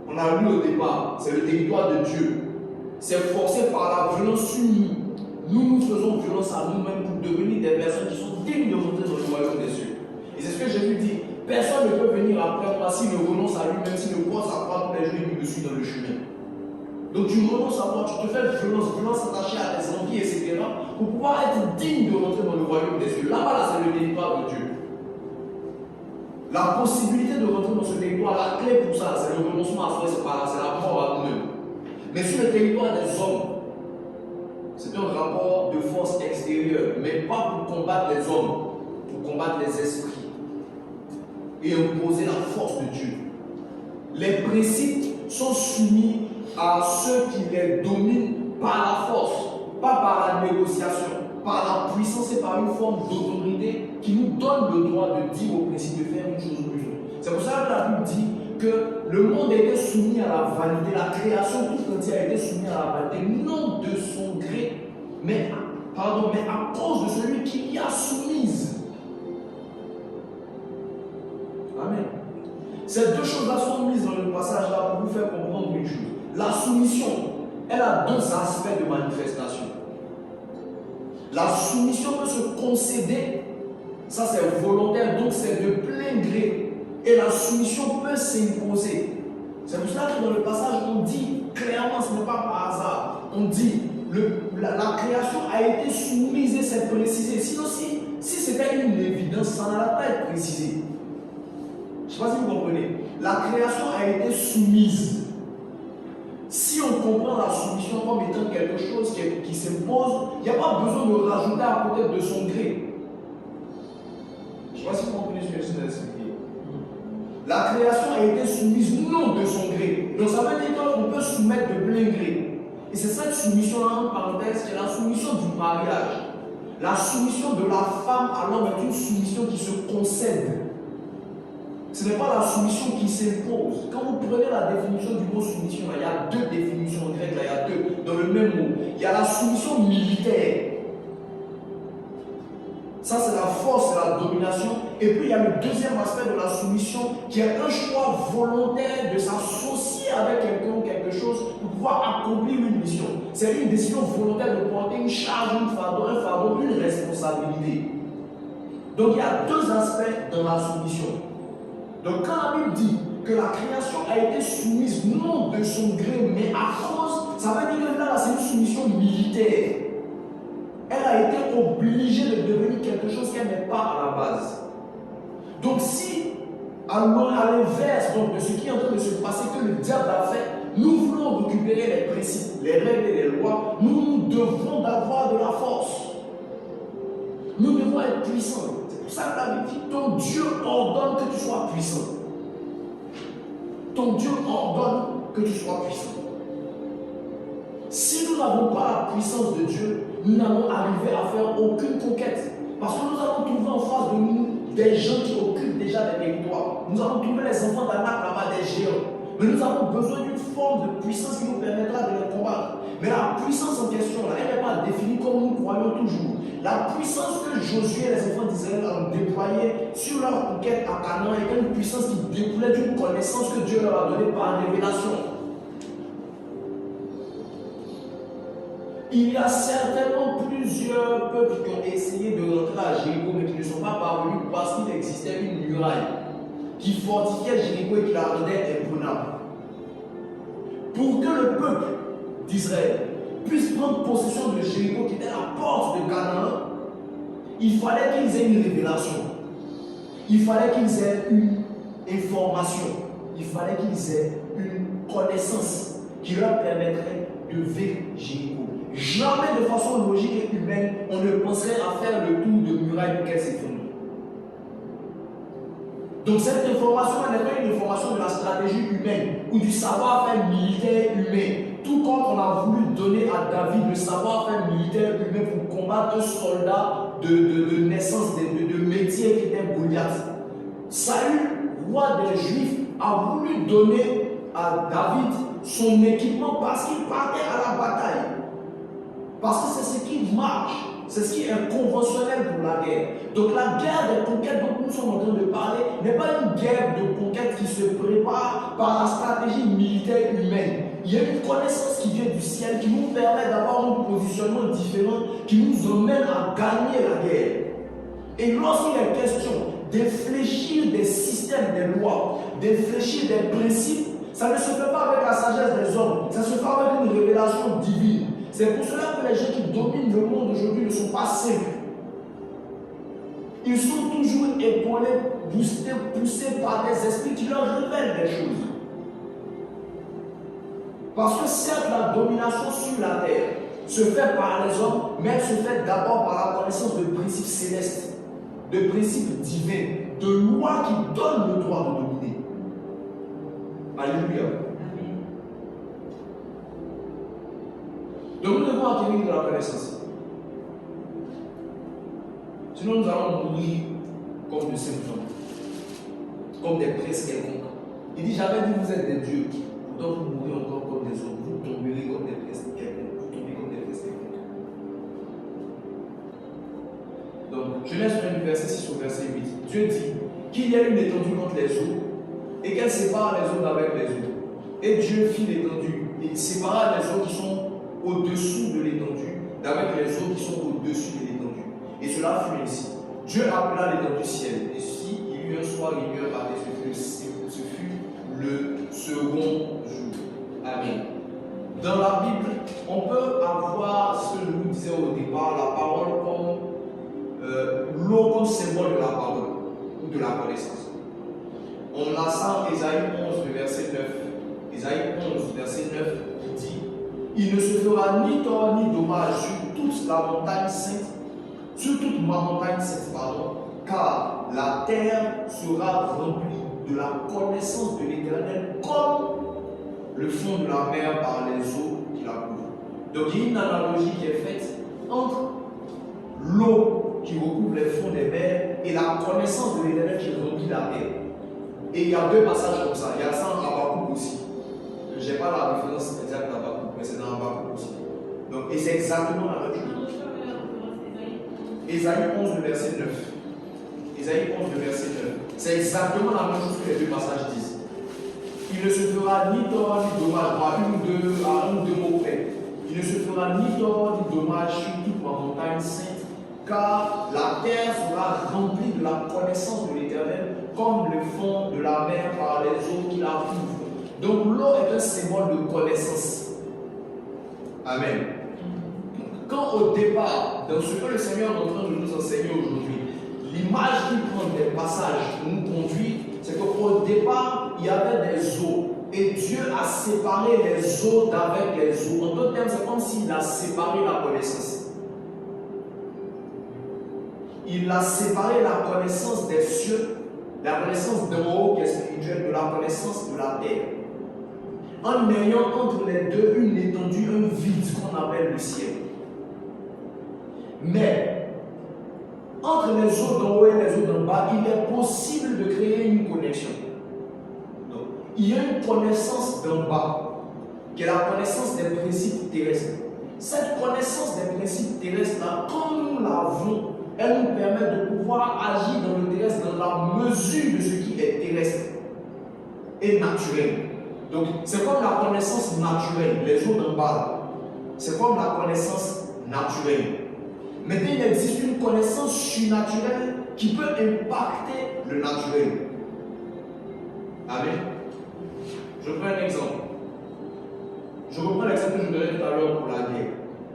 on a lu au départ, c'est le territoire de Dieu. C'est forcé par la violence sur nous. Nous faisons violence à nous-mêmes pour devenir des personnes qui sont dignes de rentrer dans le royaume des cieux. Et c'est ce que Jésus dit. Personne ne peut venir après moi s'il ne renonce à lui-même, s'il ne croit sa croix tous les jours et qu'il me suit dans le chemin. Donc tu renonces à moi, tu te fais violence attachée à tes envies, etc. pour pouvoir être digne de rentrer dans le royaume des cieux. Là-bas, là, c'est le territoire de Dieu. La possibilité de rentrer dans ce territoire, la clé pour ça, c'est le renoncement à soi, c'est pas là, c'est la mort à nous-mêmes. Mais sur le territoire des hommes, c'est un rapport de force extérieure, mais pas pour combattre les hommes, pour combattre les esprits et imposer la force de Dieu. Les principes sont soumis à ceux qui les dominent par la force, pas par la négociation, par la puissance et par une forme d'autorité qui nous donne le droit de dire aux principes de faire une chose ou une autre. C'est pour ça que la Bible dit que le monde a été soumis à la vanité, la création tout entière a été soumise à la vanité, non de son gré, mais à cause de celui qui y a soumise. Amen. Ces deux choses-là sont mises dans le passage là pour vous faire comprendre une chose. La soumission, elle a deux aspects de manifestation. La soumission peut se concéder, ça c'est volontaire, donc c'est de plein gré. Et la soumission peut s'imposer. C'est pour cela que dans le passage, on dit clairement, ce n'est pas par hasard. On dit, la création a été soumise et c'est précisé. Sinon, si c'était une évidence, ça n'allait pas être précisé. Je ne sais pas si vous comprenez. La création a été soumise. Si on comprend la soumission comme étant quelque chose qui s'impose, il n'y a pas besoin de rajouter à côté de son gré. Je ne sais pas si vous comprenez ce que je suis d'expliquer. La création a été soumise non de son gré. Donc ça veut dire qu'on peut soumettre de plein gré. Et c'est cette soumission-là, en parenthèse, qui est la soumission du mariage. La soumission de la femme à l'homme est une soumission qui se concède. Ce n'est pas la soumission qui s'impose. Quand vous prenez la définition du mot soumission, il y a deux définitions en grec, il y a deux dans le même mot. Il y a la soumission militaire. Ça, c'est la force, c'est la domination. Et puis, il y a le deuxième aspect de la soumission qui est un choix volontaire de s'associer avec quelqu'un ou quelque chose pour pouvoir accomplir une mission. C'est une décision volontaire de porter une charge, un fardeau, une responsabilité. Donc, il y a deux aspects dans la soumission. Donc, quand la Bible dit que la création a été soumise non de son gré, mais à cause, ça veut dire que là, c'est une soumission militaire. Elle a été obligée de devenir quelque chose qu'elle n'est pas à la base. Donc si, à l'inverse de ce qui est en train de se passer, que le diable a fait, nous voulons récupérer les principes, les règles et les lois, nous devons avoir de la force. Nous devons être puissants. C'est pour ça que la Bible dit, ton Dieu ordonne que tu sois puissant. Ton Dieu ordonne que tu sois puissant. Si nous n'avons pas la puissance de Dieu, nous n'allons arriver à faire aucune conquête. Parce que nous allons trouver en face de nous des gens qui occupent déjà des territoires. Nous allons trouver les enfants d'Anak là-bas, des géants. Mais nous avons besoin d'une forme de puissance qui nous permettra de les combattre. Mais la puissance en question, là, elle n'est pas définie comme nous croyons toujours. La puissance que Josué et les enfants d'Israël ont déployée sur leur conquête à Canaan est une puissance qui découlait d'une connaissance que Dieu leur a donnée par révélation. Il y a certainement plusieurs peuples qui ont essayé de rentrer à Jéricho, mais qui ne sont pas parvenus parce qu'il existait une muraille qui fortifiait Jéricho et qui la rendait imprenable. Pour que le peuple d'Israël puisse prendre possession de Jéricho, qui était la porte de Canaan, il fallait qu'ils aient une révélation. Il fallait qu'ils aient une information. Il fallait qu'ils aient une connaissance qui leur permettrait de vaincre Jéricho. Jamais de façon logique et humaine, on ne penserait à faire le tour de muraille pour qu'elle s'effondre. Donc cette information n'est pas une information de la stratégie humaine ou du savoir-faire militaire humain. Tout comme on a voulu donner à David le savoir-faire militaire humain pour combattre un soldat de naissance, de métier qui était Goliath. Saül, roi des Juifs, a voulu donner à David son équipement parce qu'il partait à la bataille. Parce que c'est ce qui marche, c'est ce qui est conventionnel pour la guerre. Donc la guerre des conquêtes dont nous sommes en train de parler n'est pas une guerre de conquête qui se prépare par la stratégie militaire humaine. Il y a une connaissance qui vient du ciel qui nous permet d'avoir un positionnement différent, qui nous emmène à gagner la guerre. Et lorsqu'il est question d'infléchir des systèmes, des lois, d'infléchir des principes, ça ne se fait pas avec la sagesse des hommes, ça se fait avec une révélation divine. C'est pour cela que les gens qui dominent le monde aujourd'hui ne sont pas simples. Ils sont toujours épaulés, boostés, poussés par des esprits qui leur révèlent des choses. Parce que certes, la domination sur la terre se fait par les hommes, mais elle se fait d'abord par la connaissance de principes célestes, de principes divins, de lois qui donnent le droit de dominer. Alléluia. Donc nous devons acquérir de la connaissance. Sinon nous allons mourir comme de simples hommes, comme des princes quelconques. Il dit, j'avais dit, vous êtes des dieux. Pourtant, vous mourrez encore comme des hommes. Vous tomberez comme des pestiférés. Vous tombez comme des pestiférés. Donc, Genèse 1, verset 6 au verset 8. Dieu dit qu'il y a une étendue entre les eaux et qu'elle sépare les eaux d'avec les eaux. Et Dieu fit l'étendue. Il sépara les eaux qui sont au-dessous de l'étendue d'avec les eaux qui sont au-dessus de l'étendue. Et cela fut ainsi. Dieu appela l'étendue ciel. Et si il y eut un soir, il y eut un matin, ce fut le second jour. Amen. Dans la Bible, on peut avoir ce que je vous disais au départ, la parole comme l'eau comme symbole de la parole ou de la connaissance. On a ça en Ésaïe 11, le verset 9. Ésaïe 11, verset 9, qui dit: il ne se fera ni tort ni dommage sur toute la montagne sainte, sur toute ma montagne sainte, pardon, car la terre sera remplie de la connaissance de l'Éternel comme le fond de la mer par les eaux qui la couvrent. Donc il y a une analogie qui est faite entre l'eau qui recouvre les fonds des mers et la connaissance de l'Éternel qui remplit la terre. Et il y a deux passages comme ça. Il y a ça en Habakkuk aussi. Je n'ai pas la référence exacte d'Habakkuk, mais c'est dans Habakkuk aussi. Donc, et c'est exactement la même chose. Ésaïe 11, le verset 9. Ésaïe 11, le verset 9. C'est exactement la même chose que les deux passages disent. Il ne se fera ni tort ni dommage, à un ou deux mots près. Il ne se fera ni tort ni dommage sur toute ma montagne sainte, car la terre sera remplie de la connaissance de l'Éternel, comme le fond de la mer par les eaux qui la couvrent. Donc l'eau est un symbole de connaissance. Amen. Quand au départ, dans ce que le Seigneur est en train de nous enseigner aujourd'hui, l'image qu'il prend des passages pour nous conduire, c'est qu'au départ, il y avait des eaux. Et Dieu a séparé les eaux d'avec les eaux. En d'autres termes, c'est comme s'il a séparé la connaissance. Il a séparé la connaissance des cieux, la connaissance d'en haut qui est spirituelle, de la connaissance de la terre. En ayant entre les deux une étendue, un vide qu'on appelle le ciel. Mais, entre les eaux d'en haut et les eaux d'en bas, il est possible de créer une connexion. Donc, il y a une connaissance d'en bas, qui est la connaissance des principes terrestres. Cette connaissance des principes terrestres-là, quand nous l'avons, elle nous permet de pouvoir agir dans le terrestre dans la mesure de ce qui est terrestre et naturel. Donc, c'est comme la connaissance naturelle, les eaux d'en bas. C'est comme la connaissance naturelle. Maintenant, il existe une connaissance surnaturelle qui peut impacter le naturel. Amen. Je prends un exemple. Je reprends l'exemple que je donnais tout à l'heure pour la guerre.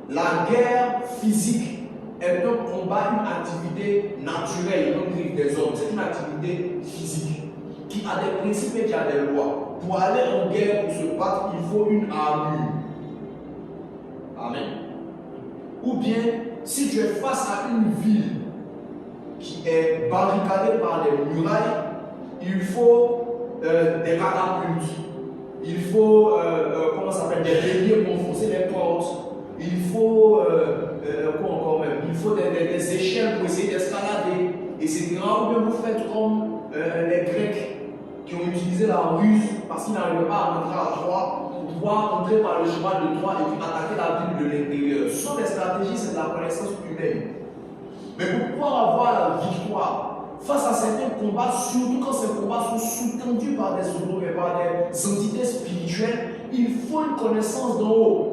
La guerre physique est un combat, une activité naturelle, comme des hommes. C'est une activité physique qui a des principes et qui a des lois. Pour aller en guerre, pour se battre, il faut une armure. Amen. Ou bien, si tu es face à une ville qui est barricadée par des murailles, il faut des catapultes. Il faut, comment ça s'appelle, des béliers pour enfoncer les portes. Il faut, quoi encore même, il faut des échelles pour essayer d'escalader, etc. Ou bien vous faites comme les Grecs qui ont utilisé la ruse parce qu'ils n'arrivaient pas à rentrer à Troie pour pouvoir entrer par le chemin de Troie et puis attaquer la ville de l'intérieur. Ce sont des stratégies, c'est de la connaissance humaine. Mais pour pouvoir avoir la victoire face à certains combats, surtout quand ces combats sont sous-tendus par des autorités, par des entités spirituelles, il faut une connaissance d'en haut.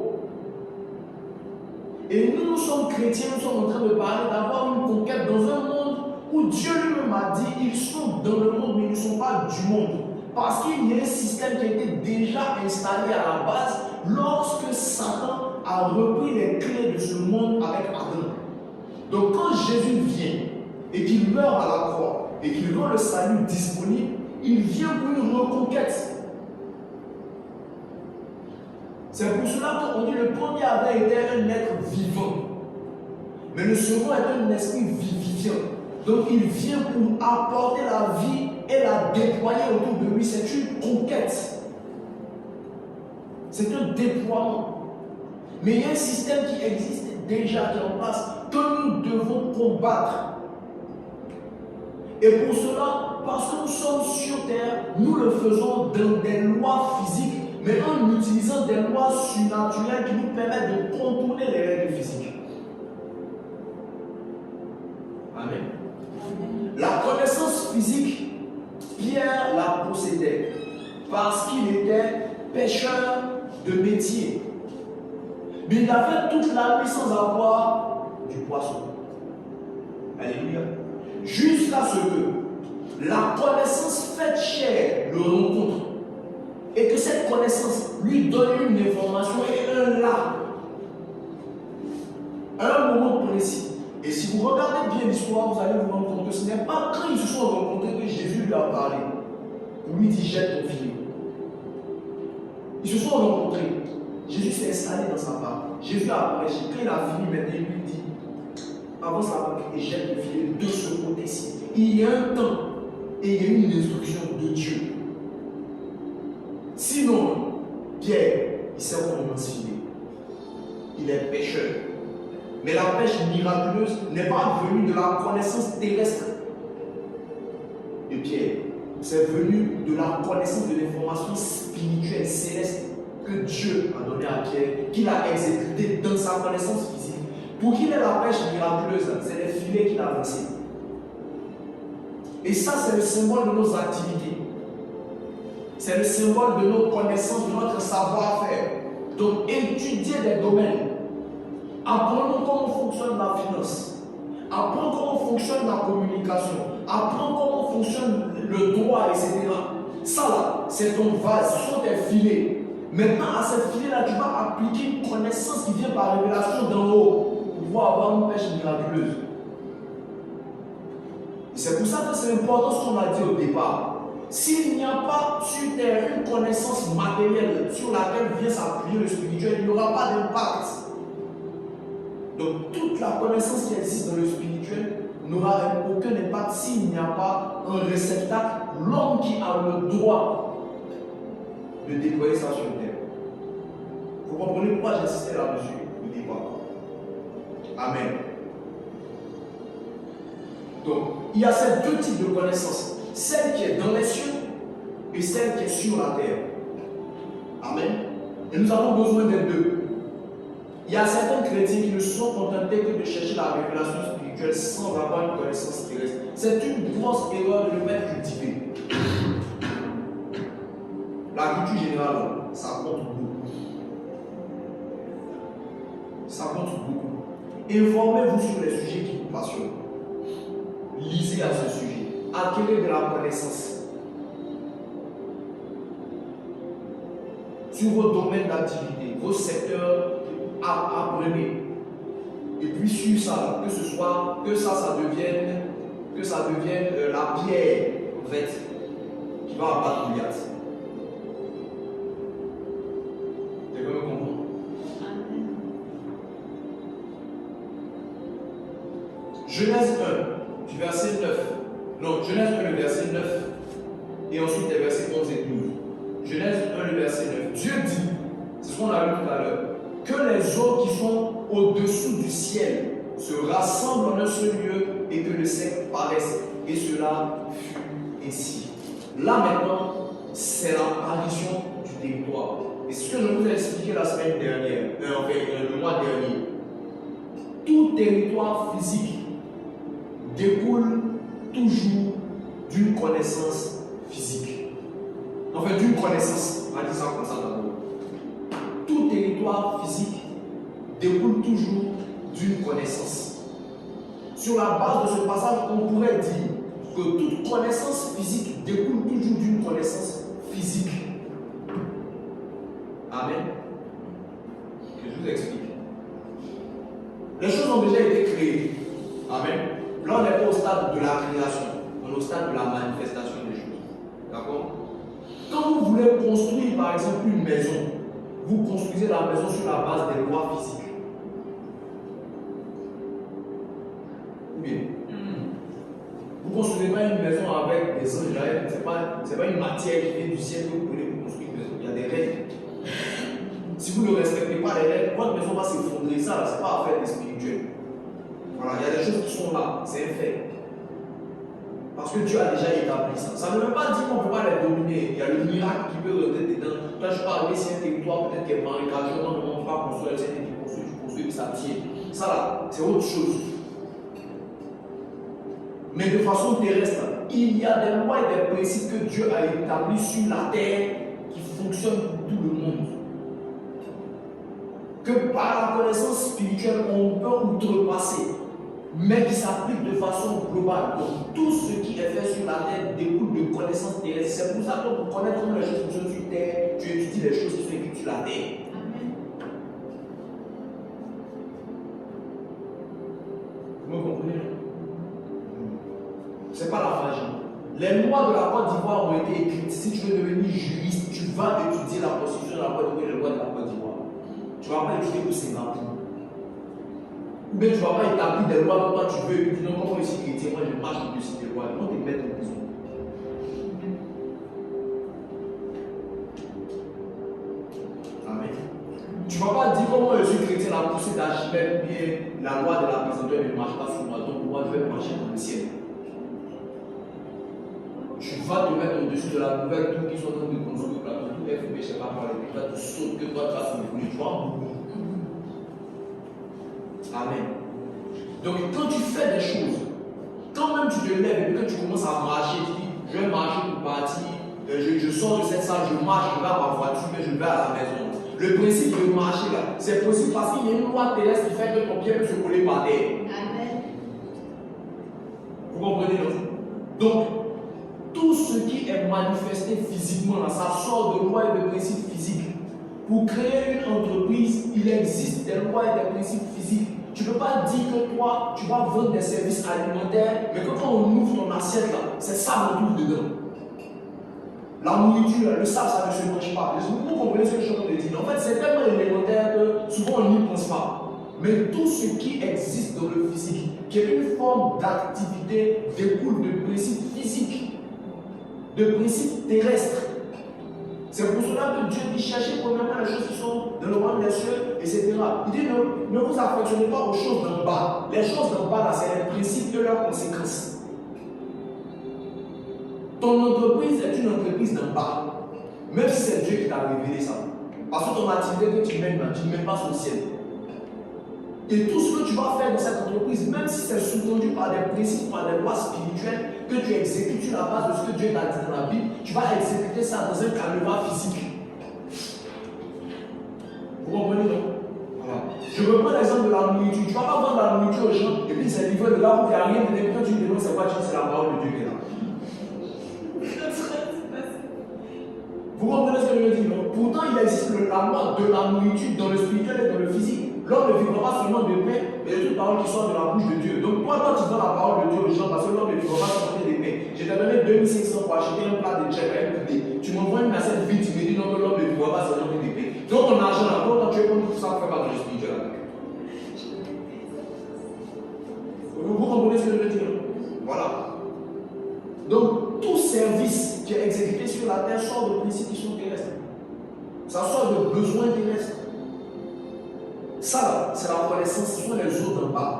Et nous sommes chrétiens, nous sommes en train de parler d'avoir une conquête dans un monde où Dieu lui-même a dit ils sont dans le monde mais ils ne sont pas du monde. Parce qu'il y a un système qui a été déjà installé à la base lorsque Satan a repris les clés de ce monde avec Adam. Donc quand Jésus vient et qu'il meurt à la croix et qu'il rend le salut disponible, il vient pour une reconquête. C'est pour cela qu'on dit que le premier Adam était un être vivant. Mais le second est un esprit vivifiant. Donc il vient pour apporter la vie et la déployer autour de lui. C'est une conquête. C'est un déploiement. Mais il y a un système qui existe déjà, qui est en place, que nous devons combattre. Et pour cela, parce que nous sommes sur terre, nous le faisons dans des lois physiques, mais en utilisant des lois surnaturelles qui nous permettent de contourner les règles physiques. Amen. La connaissance physique, Pierre la possédait parce qu'il était pêcheur de métier. Mais il a fait toute la nuit sans avoir du poisson. Alléluia. Jusqu'à ce que la connaissance faite chair le rencontre et que cette connaissance lui donne une information et un là, à un moment précis. Et si vous regardez bien l'histoire, vous allez vous rendre compte que ce n'est pas quand ils se sont rencontrés que Jésus lui a parlé. Pour lui dit jette ton filet. Ils se sont rencontrés. Jésus s'est installé dans sa part. Jésus a prêché. Quand il a fini, maintenant il lui dit avance la banque et jette le filet de ce côté-ci. Il y a un temps et il y a une instruction de Dieu. Sinon, Pierre, il sait comment se filer. Il est pêcheur. Mais la pêche miraculeuse n'est pas venue de la connaissance terrestre de Pierre. C'est venu de la connaissance de l'information spirituelle, céleste, que Dieu a donnée à Pierre, qu'il a exécutée dans sa connaissance physique. Pour qu'il ait la pêche miraculeuse, c'est les filets qu'il a lancés. Et ça, c'est le symbole de nos activités. C'est le symbole de nos connaissances, de notre savoir-faire. Donc, étudier des domaines. Apprenons comment fonctionne la finance. Apprenons comment fonctionne la communication. Apprenons comment fonctionne le droit, etc. Ça là, c'est ton vase, ce sont tes filets. Maintenant, à ces filets-là, tu vas appliquer une connaissance qui vient par révélation d'en haut pour pouvoir avoir une pêche miraculeuse. C'est pour ça que c'est important ce qu'on a dit au départ. S'il n'y a pas sur terre une connaissance matérielle sur laquelle vient s'appuyer le spirituel, il n'y aura pas d'impact. Donc toute la connaissance qui existe dans le spirituel n'aura aucun impact s'il n'y a pas un réceptacle, l'homme qui a le droit de déployer ça sur terre. Vous comprenez pourquoi j'insistais là-dessus au départ. Amen. Donc, il y a ces deux types de connaissances. Celle qui est dans les cieux et celle qui est sur la terre. Amen. Et nous avons besoin des deux. Il y a certains chrétiens qui ne sont contentés que de chercher la révélation spirituelle sans avoir une connaissance terrestre. C'est une grosse erreur de le mettre cultiver. La culture générale, ça compte beaucoup. Ça compte beaucoup. Informez-vous sur les sujets qui vous passionnent. Lisez à ce sujet. Acquérez de la connaissance. Sur vos domaines d'activité, vos secteurs, apprenez. Et puis sur ça, que ça devienne la pierre, en fait, qui va abattre Goliath. Tu peux me comprendre? Genèse 1, du verset 9. Non, Genèse 1, le verset 9. Et ensuite les versets 11 et 12. Genèse 1, le verset 9. Dieu dit, c'est ce qu'on a lu tout à l'heure, que les eaux qui sont au-dessous du ciel se rassemblent en un seul lieu et que le sec paraisse. Et cela fut ainsi. Là maintenant, c'est l'apparition du territoire. Et ce que je vous ai expliqué la semaine dernière, le mois dernier. Tout territoire physique découle toujours d'une connaissance physique. En fait, d'une connaissance. On va dire ça comme ça d'abord. Tout territoire physique découle toujours d'une connaissance. Sur la base de ce passage, on pourrait dire que toute connaissance physique découle toujours d'une connaissance physique. Amen. Que je vous explique. Les choses ont déjà été créées. Amen. Là, on n'est pas au stade de la création, on est au stade de la manifestation des choses. D'accord? Quand vous voulez construire, par exemple, une maison, vous construisez la maison sur la base des lois physiques. Ou bien, vous ne construisez pas une maison avec des anges. Ce n'est pas une matière qui vient du ciel que vous voulez construire une maison. Il y a des règles. Si vous ne respectez pas les règles, votre maison va s'effondrer. Ça, ce n'est pas affaire des spirituels. Voilà, il y a des choses qui sont là, c'est un fait. Parce que Dieu a déjà établi ça. Ça ne veut pas dire qu'on ne peut pas les dominer. Il y a le miracle qui peut rentrer dedans. Toi, je peux arriver sur un territoire peut-être qui est marécageux, non, on ne peut pas construire, c'est un qui construit, puis ça tient. Ça là, c'est autre chose. Mais de façon terrestre, il y a des lois et des principes que Dieu a établis sur la terre qui fonctionnent pour tout le monde. Que par la connaissance spirituelle, on peut outrepasser, mais qui s'applique de façon globale. Donc, tout ce qui est fait sur la terre découle de connaissances terrestres. C'est pour ça que pour connaître comment les choses fonctionnent sur terre, tu étudies les choses qui sont écrites sur la terre. Vous me comprenez? Ce n'est pas la magie. Les lois de la Côte d'Ivoire ont été écrites. Si tu veux devenir juriste, tu vas étudier la constitution de la Côte d'Ivoire et les lois de la Côte d'Ivoire. Tu ne vas pas étudier pour Singapour. Ou bien tu ne vas pas établir des lois que toi tu veux et puis non, comme je suis chrétien, moi je marche au-dessus des lois. Ils vont te mettre en prison. Amen. Tu ne vas pas dire comment je suis chrétien, la poussée d'Archimède, bien la loi de la présenteur ne marche pas sur moi, donc moi je vais marcher dans le ciel. Tu vas te mettre au-dessus de la nouvelle tour qui sont en train de construire, la tour est fumée, je ne sais pas par les toi tu sautes que toi tu vas se brûler, tu vas mourir. Amen. Donc quand tu fais des choses, quand même tu te lèves et que tu commences à marcher, tu dis, je vais marcher pour partir, je sors de cette salle, je marche, je vais à ma voiture, mais je vais à la maison. Le principe de marcher là, c'est possible parce qu'il y a une loi terrestre qui fait que ton pied peut se coller par terre. Amen. Vous comprenez non? Donc, tout ce qui est manifesté physiquement, là, ça sort de lois et de principes physiques. Pour créer une entreprise, il existe des lois et des principes physiques. Tu ne peux pas dire que toi, tu vas vendre des services alimentaires, mais que quand on ouvre ton assiette, là, c'est ça qu'on trouve dedans. La nourriture, le sable, ça ne se mange pas. Vous comprenez ce que je suis en train de dire? En fait, c'est tellement élémentaire que souvent on n'y pense pas. Mais tout ce qui existe dans le physique, qui est une forme d'activité, découle de principes physiques, de principes terrestres. C'est pour cela que Dieu dit cherchez premièrement les choses qui sont dans le royaume des cieux, etc. Il dit ne vous affectionnez pas aux choses d'en bas. Les choses d'en bas, là, c'est les principes et leurs conséquences. Ton entreprise est une entreprise d'en bas. Même si c'est Dieu qui t'a révélé ça. Parce que ton activité que tu mènes, tu ne mènes pas sur le ciel. Et tout ce que tu vas faire dans cette entreprise, même si c'est sous-tendu par des principes, par des lois spirituelles, que tu exécutes sur la base de ce que Dieu t'a dit dans la Bible, tu vas exécuter ça dans un canevas physique. Vous comprenez donc? Voilà. Je reprends l'exemple de la nourriture. Tu ne vas pas vendre la nourriture aux gens et puis c'est livré de là où il n'y a rien de quand tu demandes c'est quoi, tu dis c'est la parole de Dieu qui est là. Vous comprenez ce que je veux dire? Non? Pourtant, il existe la loi de la nourriture dans le spirituel et dans le physique. L'homme ne vivra pas seulement de pain, mais de toute parole qui sort de la bouche de Dieu. Donc, toi, quand tu donnes la parole de Dieu aux gens, parce que l'homme ne vivra pas seulement de pain. Je t'ai donné 2500 pour acheter un plat de tchèque à un poulet. Tu m'envoies une assiette vide, tu me dis non, que l'homme ne vivra pas seulement de pain. Donc, ton argent là, quand tu es comme tout ça, ne fait pas dans le spirituel avec. Vous comprenez ce que je veux dire? Voilà. Donc, tout service qui est exécuté sur la terre sort de principes qui sont terrestres. Ça sort de besoins terrestres. Ça, c'est la connaissance, ce sont les eaux d'en bas.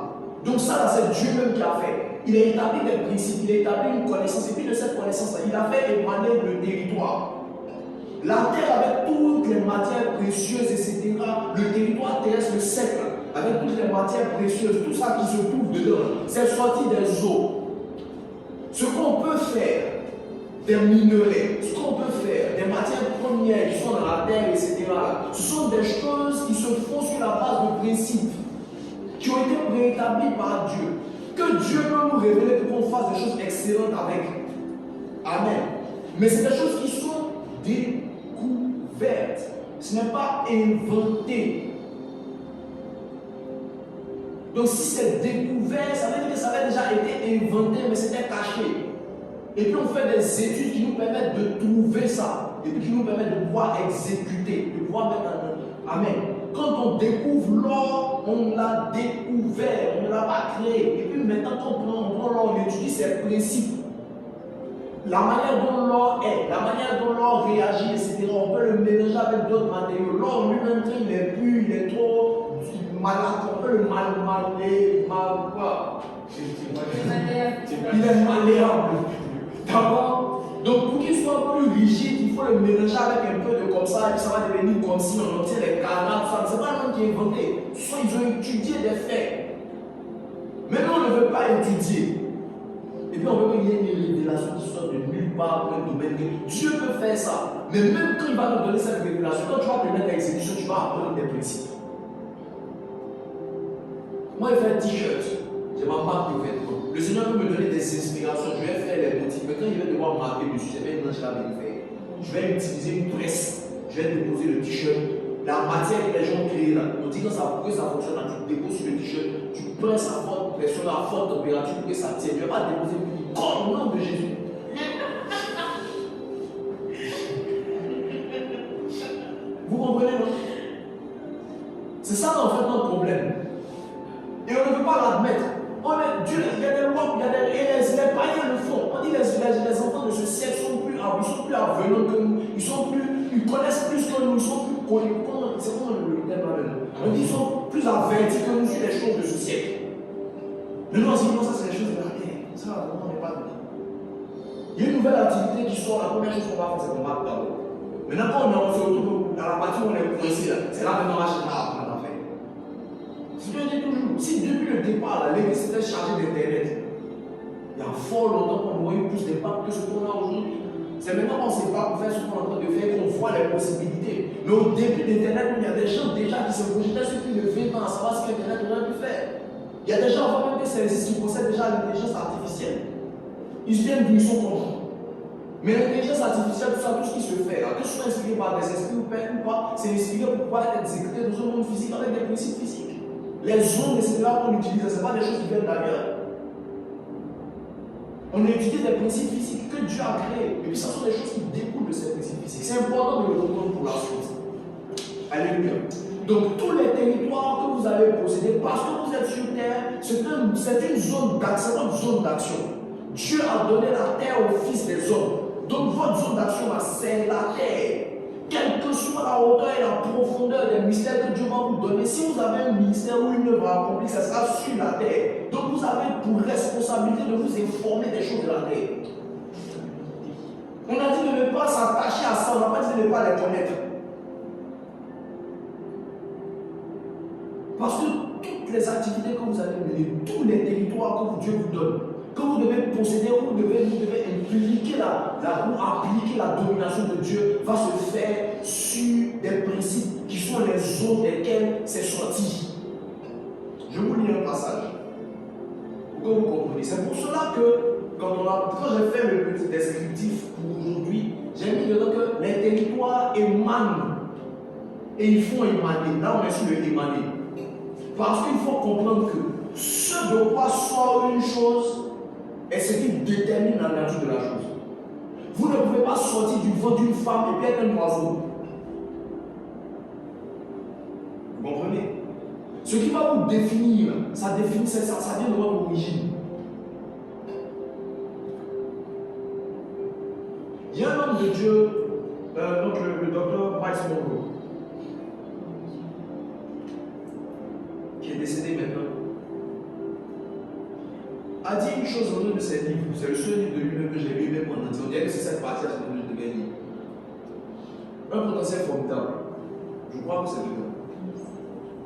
Donc ça, c'est Dieu même qui a fait. Il a établi des principes, il a établi une connaissance, et puis de cette connaissance-là, il a fait émaner le territoire. La terre avec toutes les matières précieuses, etc., le territoire terrestre, le sec, avec toutes les matières précieuses, tout ça qui se trouve dedans, c'est sorti des eaux. Ce qu'on peut faire, des minerais, ce qu'on peut faire, des matières premières qui sont dans la terre, etc., ce sont des choses qui se font sur la base de principes qui ont été préétablis par Dieu. Que Dieu peut nous révéler pour qu'on fasse des choses excellentes avec. Amen. Mais c'est des choses qui sont découvertes. Ce n'est pas inventé. Donc si c'est découvert, ça veut dire que ça avait déjà été inventé, mais c'était caché. Et puis on fait des études qui nous permettent de trouver ça. Et puis qui nous permettent de pouvoir exécuter, de pouvoir mettre en œuvre. Amen. Quand on découvre l'or, on l'a découvert, on ne l'a pas créé. Et puis maintenant, quand on prend l'or, on étudie ses principes. La manière dont l'or est, la manière dont l'or réagit, etc. On peut le mélanger avec d'autres matériaux. L'or lui-même, il est pur, il est trop malade, on peut le quoi. Tu Il est malléable. D'accord? Donc pour qu'il soit plus rigide, il faut le mélanger avec un peu de comme ça, et puis ça va devenir comme si on obtient les canards, ça. C'est pas l'homme qui a inventé. Soit ils ont étudié des faits. Mais nous, on ne veut pas étudier. Et puis on veut qu'il y ait une révélation qui soit de nulle part dans le domaine. Dieu peut faire ça. Mais même quand il va nous donner cette révélation, quand tu vas te mettre à exécution, tu vas apprendre des principes. Moi, je fais un t-shirt. J'ai ma marque de vêtements. Le Seigneur peut me donner des inspirations. Je vais faire les motifs. Mais quand il va devoir marquer dessus, c'est bien que je l'avais fait. Je vais utiliser une presse. Je vais déposer le t-shirt. La matière que les gens créent là. On dit que ça fonctionne, là, tu déposes sur le t-shirt. Tu presses à forte pression, à forte température pour que ça tienne. Tu ne vas pas déposer comme au nom de Jésus. Vous comprenez, non? C'est ça en fait notre problème. Et on ne veut pas l'admettre. Dieu, il y a des lois, et les païens le font. On dit les enfants de ce siècle sont plus avenants que nous. Ils connaissent plus que nous. Ils sont plus connus. C'est comment le terme là? On dit qu'ils sont plus avertis que nous sur les choses de ce siècle. Mais nous, on dit non, ça c'est les choses de la terre. Ça, on n'est pas dedans. Il y a une nouvelle activité qui sort. La première chose qu'on va faire, c'est qu'on va d'abord. Maintenant, quand on se retrouve à la partie où on est coincé, c'est là que on va chercher à apprendre à faire. Je te dis toujours, si depuis le départ, l'église était chargée d'Internet, il y a fort longtemps qu'on aurait eu plus d'impact que ce qu'on a aujourd'hui. C'est maintenant qu'on ne sait pas pour faire ce qu'on est en train de faire qu'on voit les possibilités. Mais au début d'Internet, il y a des gens déjà qui se projetaient sur plus de 20 ans à savoir ce qu'Internet aurait pu faire. Il y a des gens avant même que ça existe qui possèdent déjà l'intelligence artificielle. Ils viennent d'où ils sont contents. Mais l'intelligence artificielle, tout ce qui se fait, que ce soit inspiré par des esprits ou pas, c'est inspiré pour pouvoir être exécuté dans un monde physique avec des principes physiques. Les ondes, etc. qu'on utilise, ce n'est pas des choses qui viennent d'ailleurs. On étudie des principes physiques que Dieu a créés. Et puis, ce sont des choses qui découlent de ces principes physiques. C'est important de le comprendre pour la suite. Alléluia. Donc, tous les territoires que vous avez possédés, parce que vous êtes sur terre, c'est une zone d'action, votre zone d'action. Dieu a donné la terre aux fils des hommes. Donc, votre zone d'action, c'est la terre. Quelle que soit la hauteur et la profondeur des mystères que Dieu va vous donner, si vous avez un ministère ou une œuvre à accomplir, ça sera sur la terre. Donc vous avez pour responsabilité de vous informer des choses de la terre. On a dit de ne pas s'attacher à ça, on n'a pas dit de ne pas les connaître. Parce que toutes les activités que vous allez mener, tous les territoires que Dieu vous donne, que vous devez posséder, vous devez impliquer appliquer la domination de Dieu, va se faire sur des principes qui sont les zones desquelles c'est sorti. Je vous lis un passage pour que vous compreniez. C'est pour cela que quand j'ai fait le petit descriptif pour aujourd'hui, j'ai mis dedans que les territoires émanent et ils font émaner. Là, on est sur le émaner. Parce qu'il faut comprendre que ce de quoi sort une chose est ce qui détermine la nature de la chose. Vous ne pouvez pas sortir du ventre d'une femme et puis être un oiseau. Vous comprenez? Ce qui va vous définir, ça vient de votre origine. Il y a un homme de Dieu, donc le docteur Miles Monroe, qui est décédé maintenant, a dit une chose au nom de ses livres. C'est le seul livre de lui-même que j'ai lu, même en entier. On dirait que c'est cette partie-là que je devais lire. Un potentiel formidable. Je crois que c'est dedans.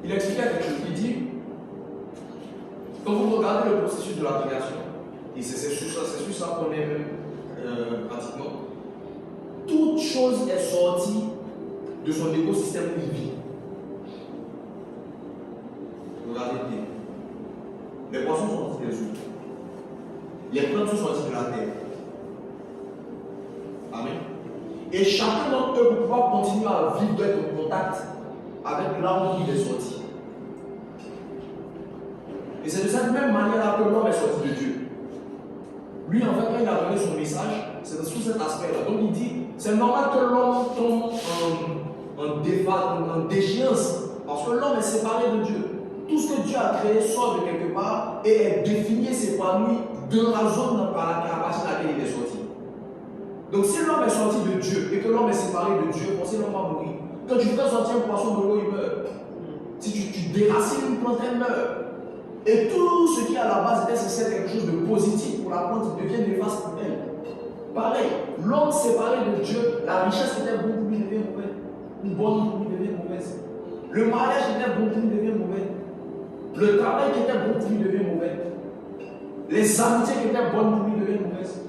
Il expliquait quelque chose. Il dit, quand vous regardez le processus de la création, et c'est sur ça qu'on est même pratiquement, toute chose est sortie de son écosystème où il vit. Regardez bien. Les poissons sont sortis des eaux. Les plantes sont sorties de la terre. Amen. Et chacun d'entre eux, pour pouvoir continuer à vivre, doit être en contact avec là où il est sorti. Et c'est de cette même manière-là que l'homme est sorti de Dieu. Lui, en fait, quand il a donné son message, c'est sous cet aspect-là. Donc il dit, c'est normal que l'homme tombe en déchéance, parce que l'homme est séparé de Dieu. Tout ce que Dieu a créé sort de quelque part et est défini et s'épanouit dans la zone à partir de laquelle il est sorti. Donc si l'homme est sorti de Dieu et que l'homme est séparé de Dieu, pensez l'homme va mourir. Quand tu fais sortir un poisson de l'eau, il meurt. Si tu déracines une plante, elle meurt. Et tout ce qui à la base était censé être quelque chose de positif pour la plante devient néfaste pour elle. Pareil, l'homme séparé de Dieu, la richesse qui était bonne pour lui devient mauvaise. Une bonne pour lui devient mauvaise. Le mariage qui était bon pour lui devient mauvais. Le travail qui était bon pour lui devient mauvais. Les amitiés qui étaient bonnes pour lui deviennent mauvaises.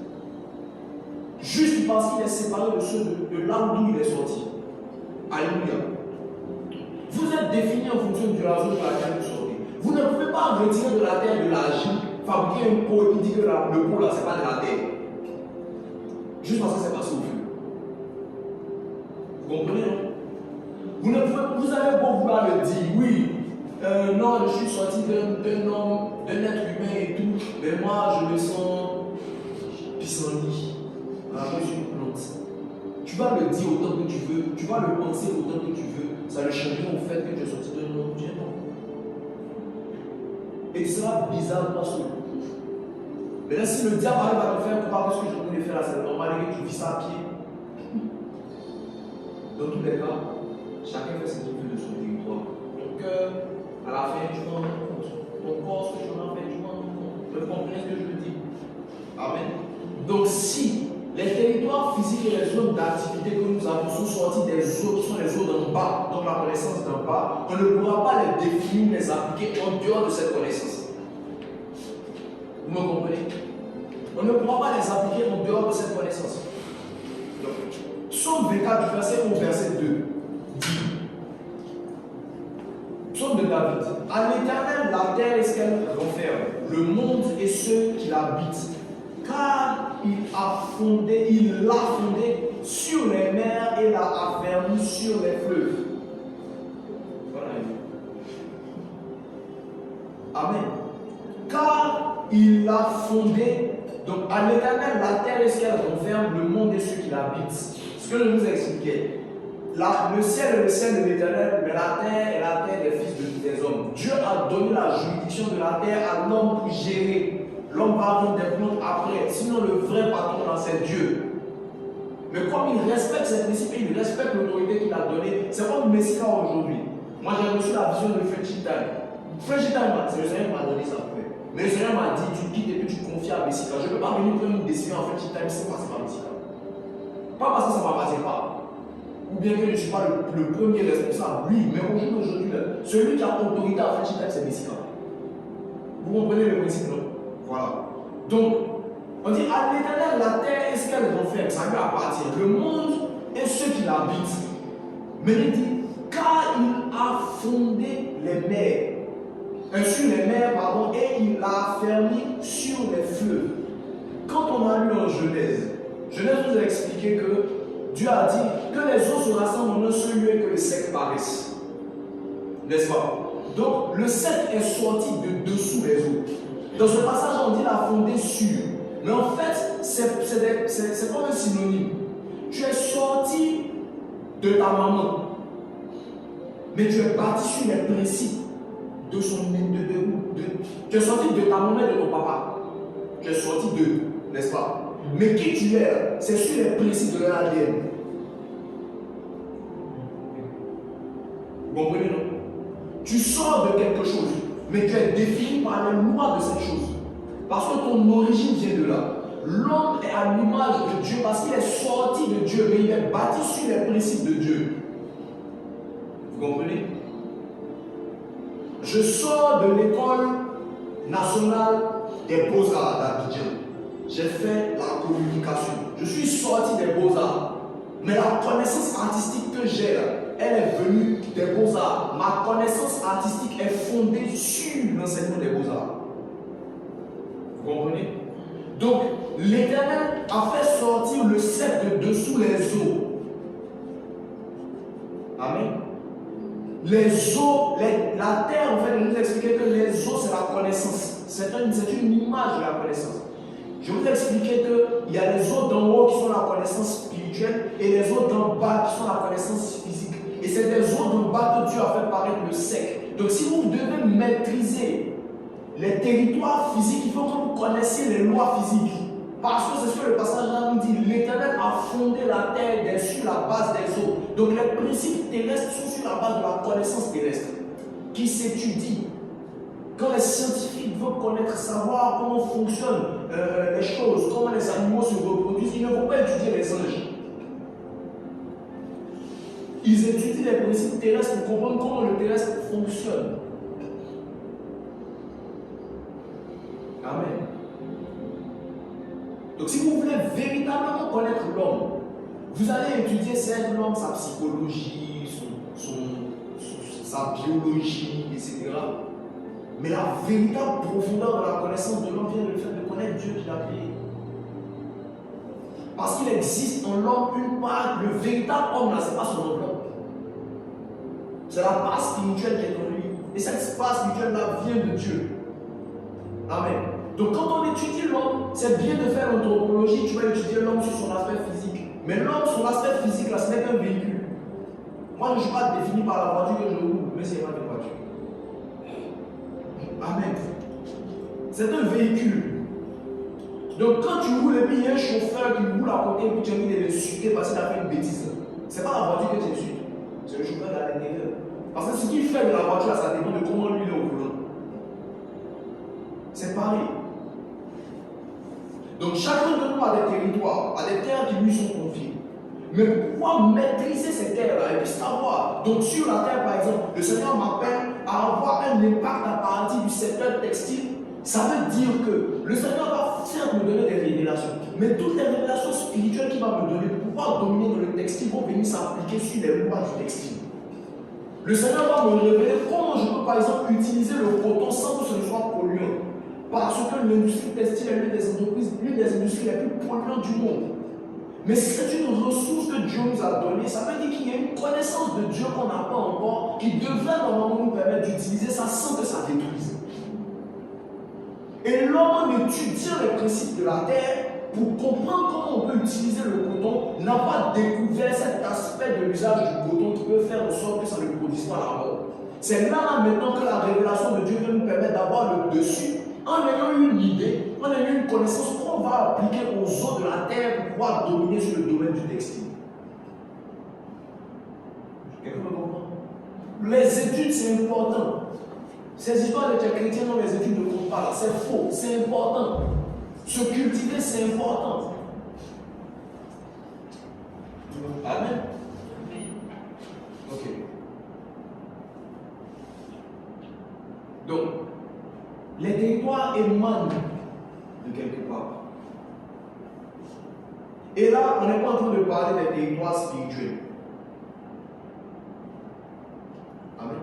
Juste parce qu'il est séparé de ceux de là d'où il est sorti. Alléluia. Vous êtes défini en fonction du réseau de laquelle vous sortez. Vous ne pouvez pas retirer de la terre de l'argile, fabriquer une peau et puis dire que le pot là, ce n'est pas de la terre. Juste parce que c'est passé au feu. Vous comprenez, non? Vous avez beau vouloir le dire, oui, non, je suis sorti d'un homme, d'un être humain et tout, mais moi je me sens pissenlit. Alors je suis une plante. Tu vas le dire autant que tu veux, tu vas le penser autant que tu veux, ça ne change rien au fait que tu es sorti d'un homme, Dieu non. Et tu seras bizarre toi seul. Mais là, si le diable arrive à te faire croire que ce que je voulais faire là, c'est normal et que tu vis ça à pied, dans tous les cas, chacun fait ce qu'il veut de son territoire. Ton cœur, à la fin, tu m'en rends compte. Ton corps, ce que tu en as fait, tu m'en rends compte. Vous comprenez ce que je veux dire? Amen. Donc, si les territoires physiques et les zones d'activité que nous avons sont sortis des eaux qui sont les eaux d'en bas, donc la connaissance d'en bas, on ne pourra pas les définir, les appliquer en dehors de cette connaissance. Vous me comprenez? On ne pourra pas les appliquer en dehors de cette connaissance. Donc, Psaume 24, du verset 1 au verset 2. Psaume de David. À l'Éternel, la terre est ce qu'elle renferme, le monde et ceux qui l'habitent. Car il l'a fondé sur les mers et l'a affermi sur les fleuves. Voilà. Amen. Car il l'a fondé, donc à l'Éternel, la terre est ce qu'elle renferme, le monde et ceux qui l'habitent. Ce que je vous expliquais. Le ciel est le ciel de l'Éternel, mais la terre est la terre des fils des hommes. Dieu a donné la juridiction de la terre à l'homme pour gérer. L'homme va rendre des comptes après. Sinon, le vrai patron, c'est Dieu. Mais comme il respecte ses principes et il respecte l'autorité qu'il a donnée, c'est comme Messica aujourd'hui. Moi, j'ai reçu la vision de Frenchy Time. Frenchy Time, c'est le Seigneur qui m'a donné ça. Mais le Seigneur m'a dit, tu quittes et puis tu confies à Messica. Je ne peux pas venir prendre une décision en Frenchy Time sans passer par Messica. Pas parce que ça ne m'appartient pas. Ou bien que je ne suis pas le premier responsable. Oui, mais au jour d'aujourd'hui, celui qui a autorité à Frenchy Time, c'est Messica. Vous comprenez le principe, non? Voilà. Donc, on dit à l'Éternel, la terre est ce qu'elle renferme, ça lui appartient. Le monde et ceux qui l'habitent. Mais il dit, car il a fondé les mers, sur les mers, pardon, et il l'a fermé sur les fleuves. Quand on a lu en Genèse nous a expliqué que Dieu a dit que les eaux se rassemblent en un seul lieu et que le sec paraisse. N'est-ce pas? Donc, le sec est sorti de dessous les eaux. Dans ce passage, on dit la fondée sur. Mais en fait, c'est comme un synonyme. Tu es sorti de ta maman, mais tu es bâti sur les principes de son. Tu es sorti de ta maman et de ton papa. Tu es sorti d'eux, n'est-ce pas? Mais qui tu es, c'est sur les principes de leur ADN. Vous comprenez, non? Tu sors de quelque chose, mais tu es défini par les lois de cette chose. Parce que ton origine vient de là. L'homme est à l'image de Dieu parce qu'il est sorti de Dieu, mais il est bâti sur les principes de Dieu. Vous comprenez? Je sors de l'école nationale des beaux-arts d'Abidjan. J'ai fait la communication. Je suis sorti des beaux-arts. Mais la connaissance artistique que j'ai là, elle est venue des beaux-arts. Ma connaissance artistique est fondée sur l'enseignement des beaux-arts. Vous comprenez? Donc, l'Éternel a fait sortir le sec de dessous les eaux. Amen. Les eaux, la terre, en fait, je vous expliquais que les eaux, c'est la connaissance. C'est une image de la connaissance. Je vous expliquais qu'il y a les eaux d'en haut qui sont la connaissance spirituelle et les eaux d'en bas qui sont la connaissance physique. Et c'est des eaux d'en bas que Dieu a fait paraître le sec. Donc si vous devez maîtriser les territoires physiques, il faut que vous connaissiez les lois physiques. Parce que c'est ce que le passage là nous dit. L'Éternel a fondé la terre sur la base des eaux. Donc les principes terrestres sont sur la base de la connaissance terrestre qui s'étudie. Quand les scientifiques veut connaître, savoir comment fonctionnent les choses, comment les animaux se reproduisent, ils ne vont pas étudier les anges. Ils étudient les principes terrestres pour comprendre comment le terrestre fonctionne. Amen. Donc si vous voulez véritablement connaître l'homme, vous allez étudier certes l'homme, sa psychologie, sa biologie, etc. Mais la véritable profondeur de la connaissance de l'homme vient du fait de connaître Dieu qui l'a créé. Parce qu'il existe en l'homme une part, le véritable homme là, ce n'est pas son enveloppe. C'est la part spirituelle qui est en lui. Et cette part spirituelle là vient de Dieu. Amen. Donc quand on étudie l'homme, c'est bien de faire l'anthropologie, tu vas étudier l'homme sur son aspect physique. Mais l'homme, son aspect physique là, ce n'est qu'un véhicule. Moi, je ne suis pas défini par la voiture que je roule, mais c'est pas de voiture. Amen. C'est un véhicule. Donc quand tu roules et puis il y a un chauffeur qui roule à côté et puis tu as envie de l'insulter parce qu'il a fait une bêtise, ce n'est pas la voiture que tu insultes, c'est le chauffeur à l'intérieur. Parce que ce qu'il fait de la voiture, ça dépend de comment lui il est au volant. C'est pareil. Donc chacun de nous a des territoires, a des terres qui lui sont confiées. Mais pour pouvoir maîtriser ces terres-là et puis savoir, donc sur la terre par exemple, le Seigneur m'appelle à avoir un impact à partir du secteur textile, ça veut dire que le Seigneur va certes me donner des révélations, mais toutes les révélations spirituelles qu'il va me donner pour pouvoir dominer dans le textile vont venir s'appliquer sur les lois du textile. Le Seigneur va me révéler comment je peux par exemple utiliser le coton sans que ce ne soit polluant. Parce que l'industrie textile est l'une des industries les plus polluantes du monde. Mais c'est une ressource que Dieu nous a donnée. Ça veut dire qu'il y a une connaissance de Dieu qu'on n'a pas encore qui devrait normalement nous permettre d'utiliser ça sans que ça détruise. Et l'homme en étudiant les principes de la terre pour comprendre comment on peut utiliser le coton n'a pas découvert cet aspect de l'usage du coton qui peut faire en sorte que ça ne produise pas la mort. C'est là maintenant que la révélation de Dieu veut nous permettre d'avoir le dessus en ayant une idée, en ayant une connaissance qu'on va appliquer aux eaux de la terre pour pouvoir dominer sur le domaine du textile. Quelqu'un peut comprendre? Les études, c'est important. Ces histoires de chrétiens, non, les études ne comptent pas. C'est faux, c'est important. Se cultiver, c'est important. Amen. Ok. Donc, les territoires émanent de quelque part. Et là, on n'est pas en train de parler des territoires spirituels. Amen.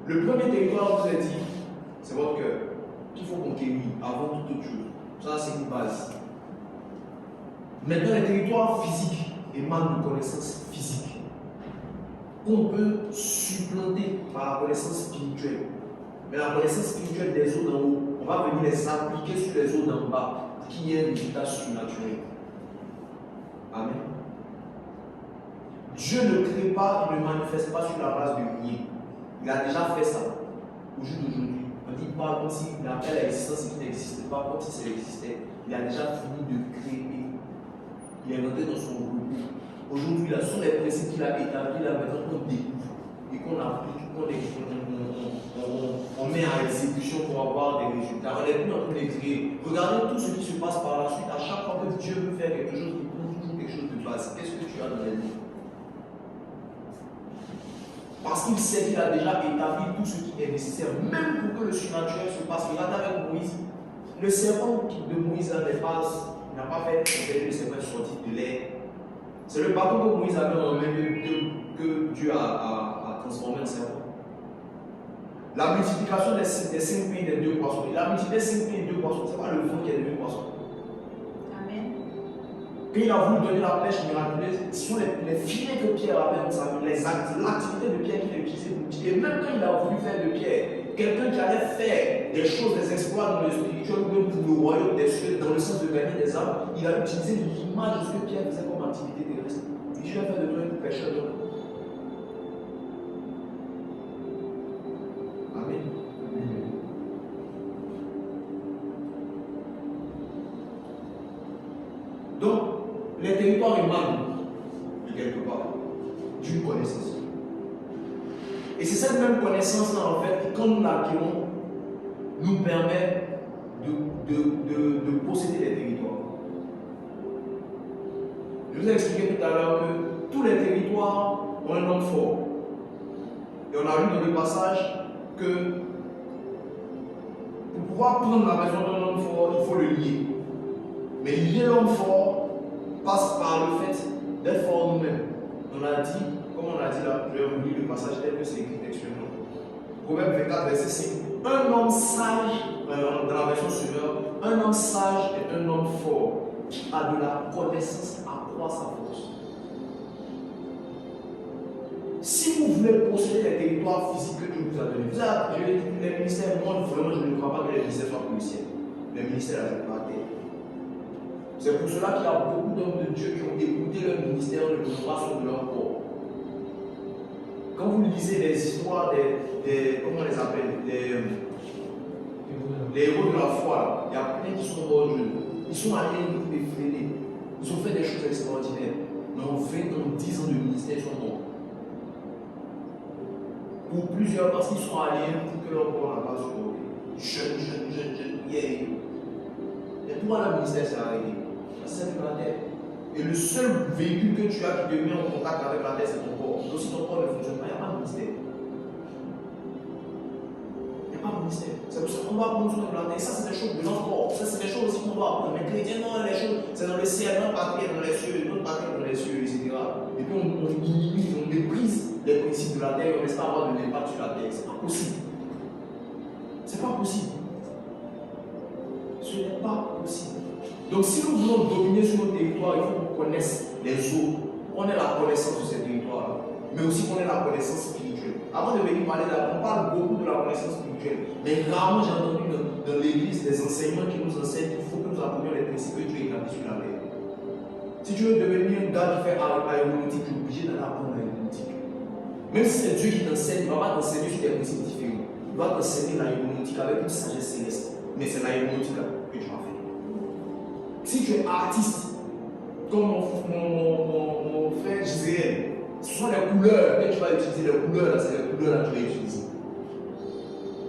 Le premier territoire, je vous ai dit, c'est votre cœur, qu'il faut conquérir avant toute autre chose. Ça, c'est une base. Maintenant, les territoires physiques émanent de connaissances physiques qu'on peut supplanter par la connaissance spirituelle. Mais la connaissance spirituelle des eaux d'en haut, on va venir les appliquer sur les eaux d'en bas pour qu'il y ait un résultat surnaturel. Amen. Dieu ne crée pas, il ne manifeste pas sur la base de rien. Il a déjà fait ça au jour d'aujourd'hui. On dit pas comme s'il appelle à l'existence et qu'il n'existe pas, comme si ça existait. Il a déjà fini de créer. Il est rentré dans son groupe. Aujourd'hui, là, ce sont les principes qu'il a établis là maintenant qu'on découvre et qu'on applique, on met à exécution pour avoir des résultats. On n'est plus en train de créer. Regardez tout ce qui se passe par la suite. À chaque fois que Dieu veut faire quelque chose, il prend toujours quelque chose de base. Qu'est-ce que tu as dans la vie? Parce qu'il sait qu'il a déjà établi tout ce qui est nécessaire, même pour que le surnaturel se passe. Regardez avec Moïse. Le serpent de Moïse n'a pas fait le serpent sortir de l'air. C'est le bâton que Moïse avait en main que Dieu a transformé en serpent. La multiplication des 5 pains et des 2 poissons. Il a multiplié 5 pains et 2 poissons. Ce n'est pas le vent qui est devenu poisson. Amen. Quand il a voulu donner la pêche miraculeuse, ce sont les filets que Pierre avait dans sa main, l'activité de Pierre qu'il a utilisé pour Pierre. Et même quand il a voulu faire de Pierre quelqu'un qui allait faire des choses, des exploits dans le spirituel, même pour le royaume des cieux, dans le sens de gagner des âmes, il a utilisé l'image de ce que Pierre faisait comme activité terrestre. Il dit, je vais faire de toi un pêcheur d'hommes. Amen. Donc, les territoires émanent de quelque part, d'une connaissance. Et c'est cette même connaissance-là, en fait, que quand nous l'acquérons, nous permet de posséder les territoires. Je vous ai expliqué tout à l'heure que tous les territoires ont un homme fort. Et on a lu dans le passage que pour pouvoir prendre la maison d'un homme fort, il faut le lier. Mais lier l'homme fort passe par le fait d'être fort nous-mêmes. On a dit, comme on a dit là, je vais vous lire le passage tel que c'est écrit textuellement. Proverbe 24, verset 5. Un homme sage, dans la version supérieure, un homme sage est un homme fort qui a de la connaissance accroît sa force. Si vous voulez posséder les territoires physiques que Dieu vous a donnés, vous avez les ministères, moi vraiment je ne crois pas que les ministères soient policiers. Les ministères là, je pas terre. C'est pour cela qu'il y a beaucoup d'hommes de Dieu qui ont écouté leur ministère de l'honoration de leur corps. Quand vous lisez les histoires des comment on les appelle, les héros de la foi, il y a plein qui sont morts jeunes. Ils sont allés nous effrayer. Ils ont fait des choses extraordinaires. Mais en 20 ans, 10 ans de ministère, ils sont morts. Pour plusieurs, parce qu'ils sont allés pour que leur corps n'a pas supporté. Jeunes, yeah. Et pourquoi le ministère s'est arrêté? Parce que c'est la terre. Et le seul véhicule que tu as qui te met en contact avec la terre, c'est ton corps. Donc si ton corps ne fonctionne pas, il n'y a pas de ministère. Il n'y a pas de ministère. C'est pour ça qu'on doit prendre soin de la terre. Ça, c'est des choses de notre corps. Ça, c'est des choses aussi qu'on doit apprendre. Mais chrétiens, non, les choses, c'est dans le ciel, notre patrie est dans les cieux, notre patrie est dans les cieux, etc. Et puis on minimise, on méprise les principes de la terre, on ne laisse pas avoir de l'impact sur la terre. C'est pas possible. C'est pas possible. Ce n'est pas possible. Donc si nous voulons dominer sur nos territoires, il faut qu'on connaisse les eaux, qu'on ait la connaissance de ces territoires-là, mais aussi qu'on ait la connaissance spirituelle. Avant de venir parler de la, on parle beaucoup de la connaissance spirituelle, mais rarement j'ai entendu dans l'église des enseignements qui nous enseignent qu'il faut que nous apprenions les principes que Dieu établit sur la terre. Si tu veux devenir un gars qui fait aéronautique, tu es obligé d'aller apprendre l'aéronautique. Même si c'est Dieu qui t'enseigne, il ne va pas t'enseigner sur des principes différents. Il va t'enseigner l'aéronautique avec une sagesse céleste. Mais c'est l'aéronautique que tu vas faire. Si tu es artiste, comme mon frère Gisèle, ce sont les couleurs que tu vas utiliser. Les couleurs, c'est les couleurs que tu vas utiliser.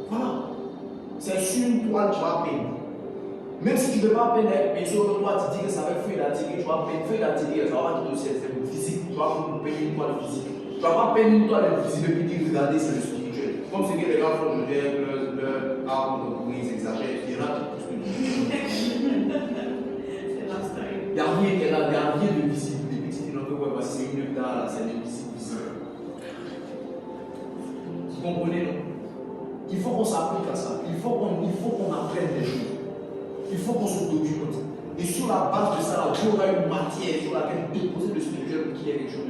Voilà. C'est sur une toile que tu vas peindre. Même si tu ne veux pas peindre avec pinceau, toi tu dis que ça va être feuille d'atelier, tu vas peindre feuille d'atelier, ça va être c'est physique, tu vas peindre une toile physique. Tu ne vas pas peindre une toile physique et puis dire regardez, c'est le spirituel. Comme c'est que les gars font leur arbre pour ils exagèrent, il y en a qui poussent il n'y a rien qui est là, il n'y a rien de visible. Des petites filles, on peut voir, c'est une là, c'est invisible. Vous comprenez, non? Il faut qu'on s'applique à ça. Il faut qu'on apprenne des choses. Il faut qu'on se documente. Et sur la base de ça, il y aura une matière sur laquelle déposer le spirituel pour qu'il y ait quelque chose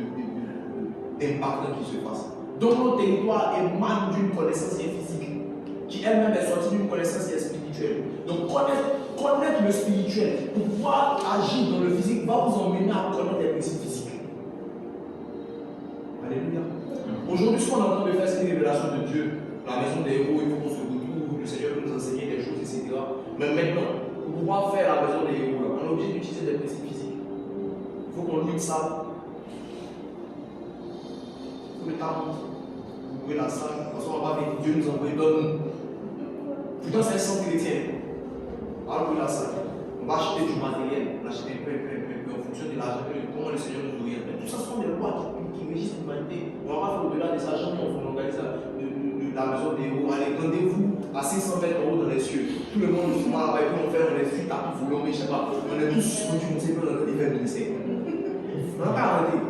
d'impactant qui se passe. Donc notre territoire émane d'une connaissance qui est physique, qui elle-même est sortie d'une connaissance qui est spirituelle. Donc connaître le spirituel pour pouvoir agir dans le physique va vous emmener à connaître les principes physiques. Alléluia. Aujourd'hui, ce qu'on est en train de faire, c'est une révélation de Dieu. La maison des héros, il faut qu'on se retrouve, le Seigneur peut nous enseigner des choses, etc. Mais maintenant, pour pouvoir faire la maison des héros, on est obligé d'utiliser des principes physiques. Il faut qu'on limite ça. Il faut le temps. Vous pouvez la salle, parce qu'on va avec Dieu nous envoie, donne-nous. Pourtant, c'est un sang chrétien. Alors que la salle, on va acheter du matériel, on va acheter un peu, en fonction de l'argent, comment le Seigneur nous oriente. Tout ça, ce sont des lois qui régissent l'humanité. On va pas faire au-delà des agents, on organise la maison des héros. Allez, rendez-vous à 600 mètres en haut dans les cieux. Tout le monde se voit là-bas et puis on fait, on est fuite à tout volant, mais je sais pas. On est tous sur du conseil, on est fait ministère. On n'a pas arrêté.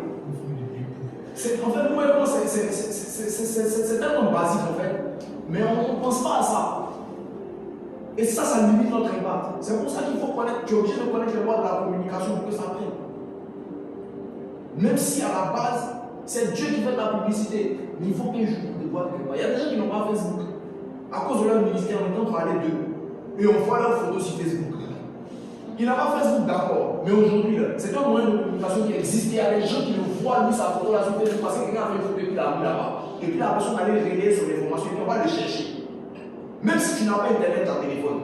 En fait, vous voyez, c'est tellement basique en fait. Mais on ne pense pas à ça. Et ça limite notre impact. C'est pour ça qu'il faut connaître, tu es obligé de connaître les lois de la communication pour que ça prenne. Même si à la base, c'est Dieu qui fait la publicité, mais il faut qu'un jour de voir quelque part. Il y a des gens qui n'ont pas Facebook. À cause de leur ministère, on entend parler d'eux. Et on voit leurs photos sur Facebook. Il n'a pas Facebook, d'accord, mais aujourd'hui, c'est un moyen de communication qui existe. Il y a des gens qui le voient, lui, sa photo là sur Facebook, parce que quelqu'un a fait une photo et puis il l'a mis là-bas. Et puis la personne allait relayer son information et puis on va le chercher. Même si tu n'as pas internet dans ton téléphone.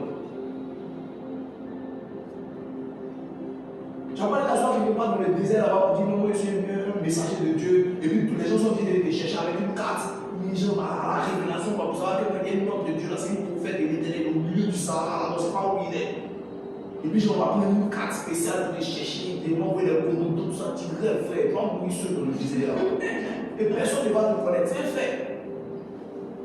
Tu vas pas aller t'asseoir quelque part dans le désert là-bas pour dire non, moi je suis un messager de Dieu. Et puis tous les gens sont venus te chercher avec une carte. Une gens à la révélation pour savoir qu'il y a une note de Dieu là, c'est une prophète de l'Éternel au milieu du Sahara, on ne sait pas où il est. Et puis, on va prendre une carte spéciale pour les chercher, des noms, les commandos, tout ça. Tu rêves, frère, pas mourir seul dans le désert. Et personne ne va te connaître, c'est un fait.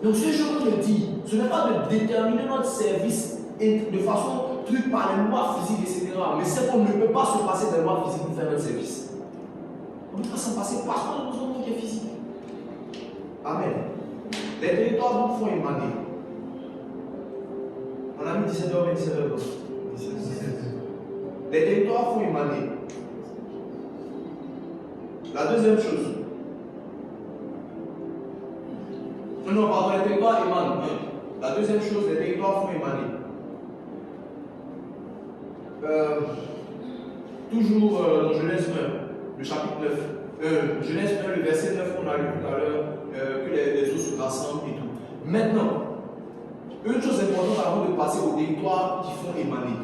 Donc, ce jour, je dis, ce n'est pas de déterminer notre service de façon truc par les lois physiques, etc. Mais c'est qu'on ne peut pas se passer des lois physiques pour faire notre service. On ne peut pas s'en passer parce qu'on a besoin de monde qui est physique. Amen. Les territoires nous font émaner. On a mis 17h, 17h. Les territoires font émaner. La deuxième chose. Non, pardon, les territoires émanent. La deuxième chose, les territoires font émaner. Toujours dans Genèse 1, le chapitre 9. Genèse 1, le verset 9, on a lu tout à l'heure que les eaux se rassemblent et tout. Maintenant, une chose importante avant de passer aux territoires qui font émaner.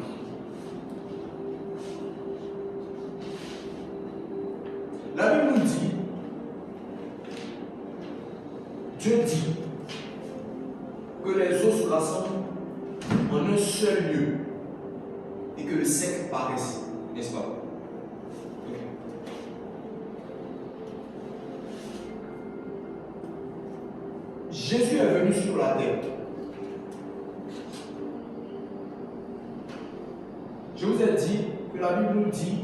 La Bible nous dit, Dieu dit que les eaux se rassemblent en un seul lieu et que le sec paraisse, n'est-ce pas? Jésus est venu sur la terre. Je vous ai dit que la Bible nous dit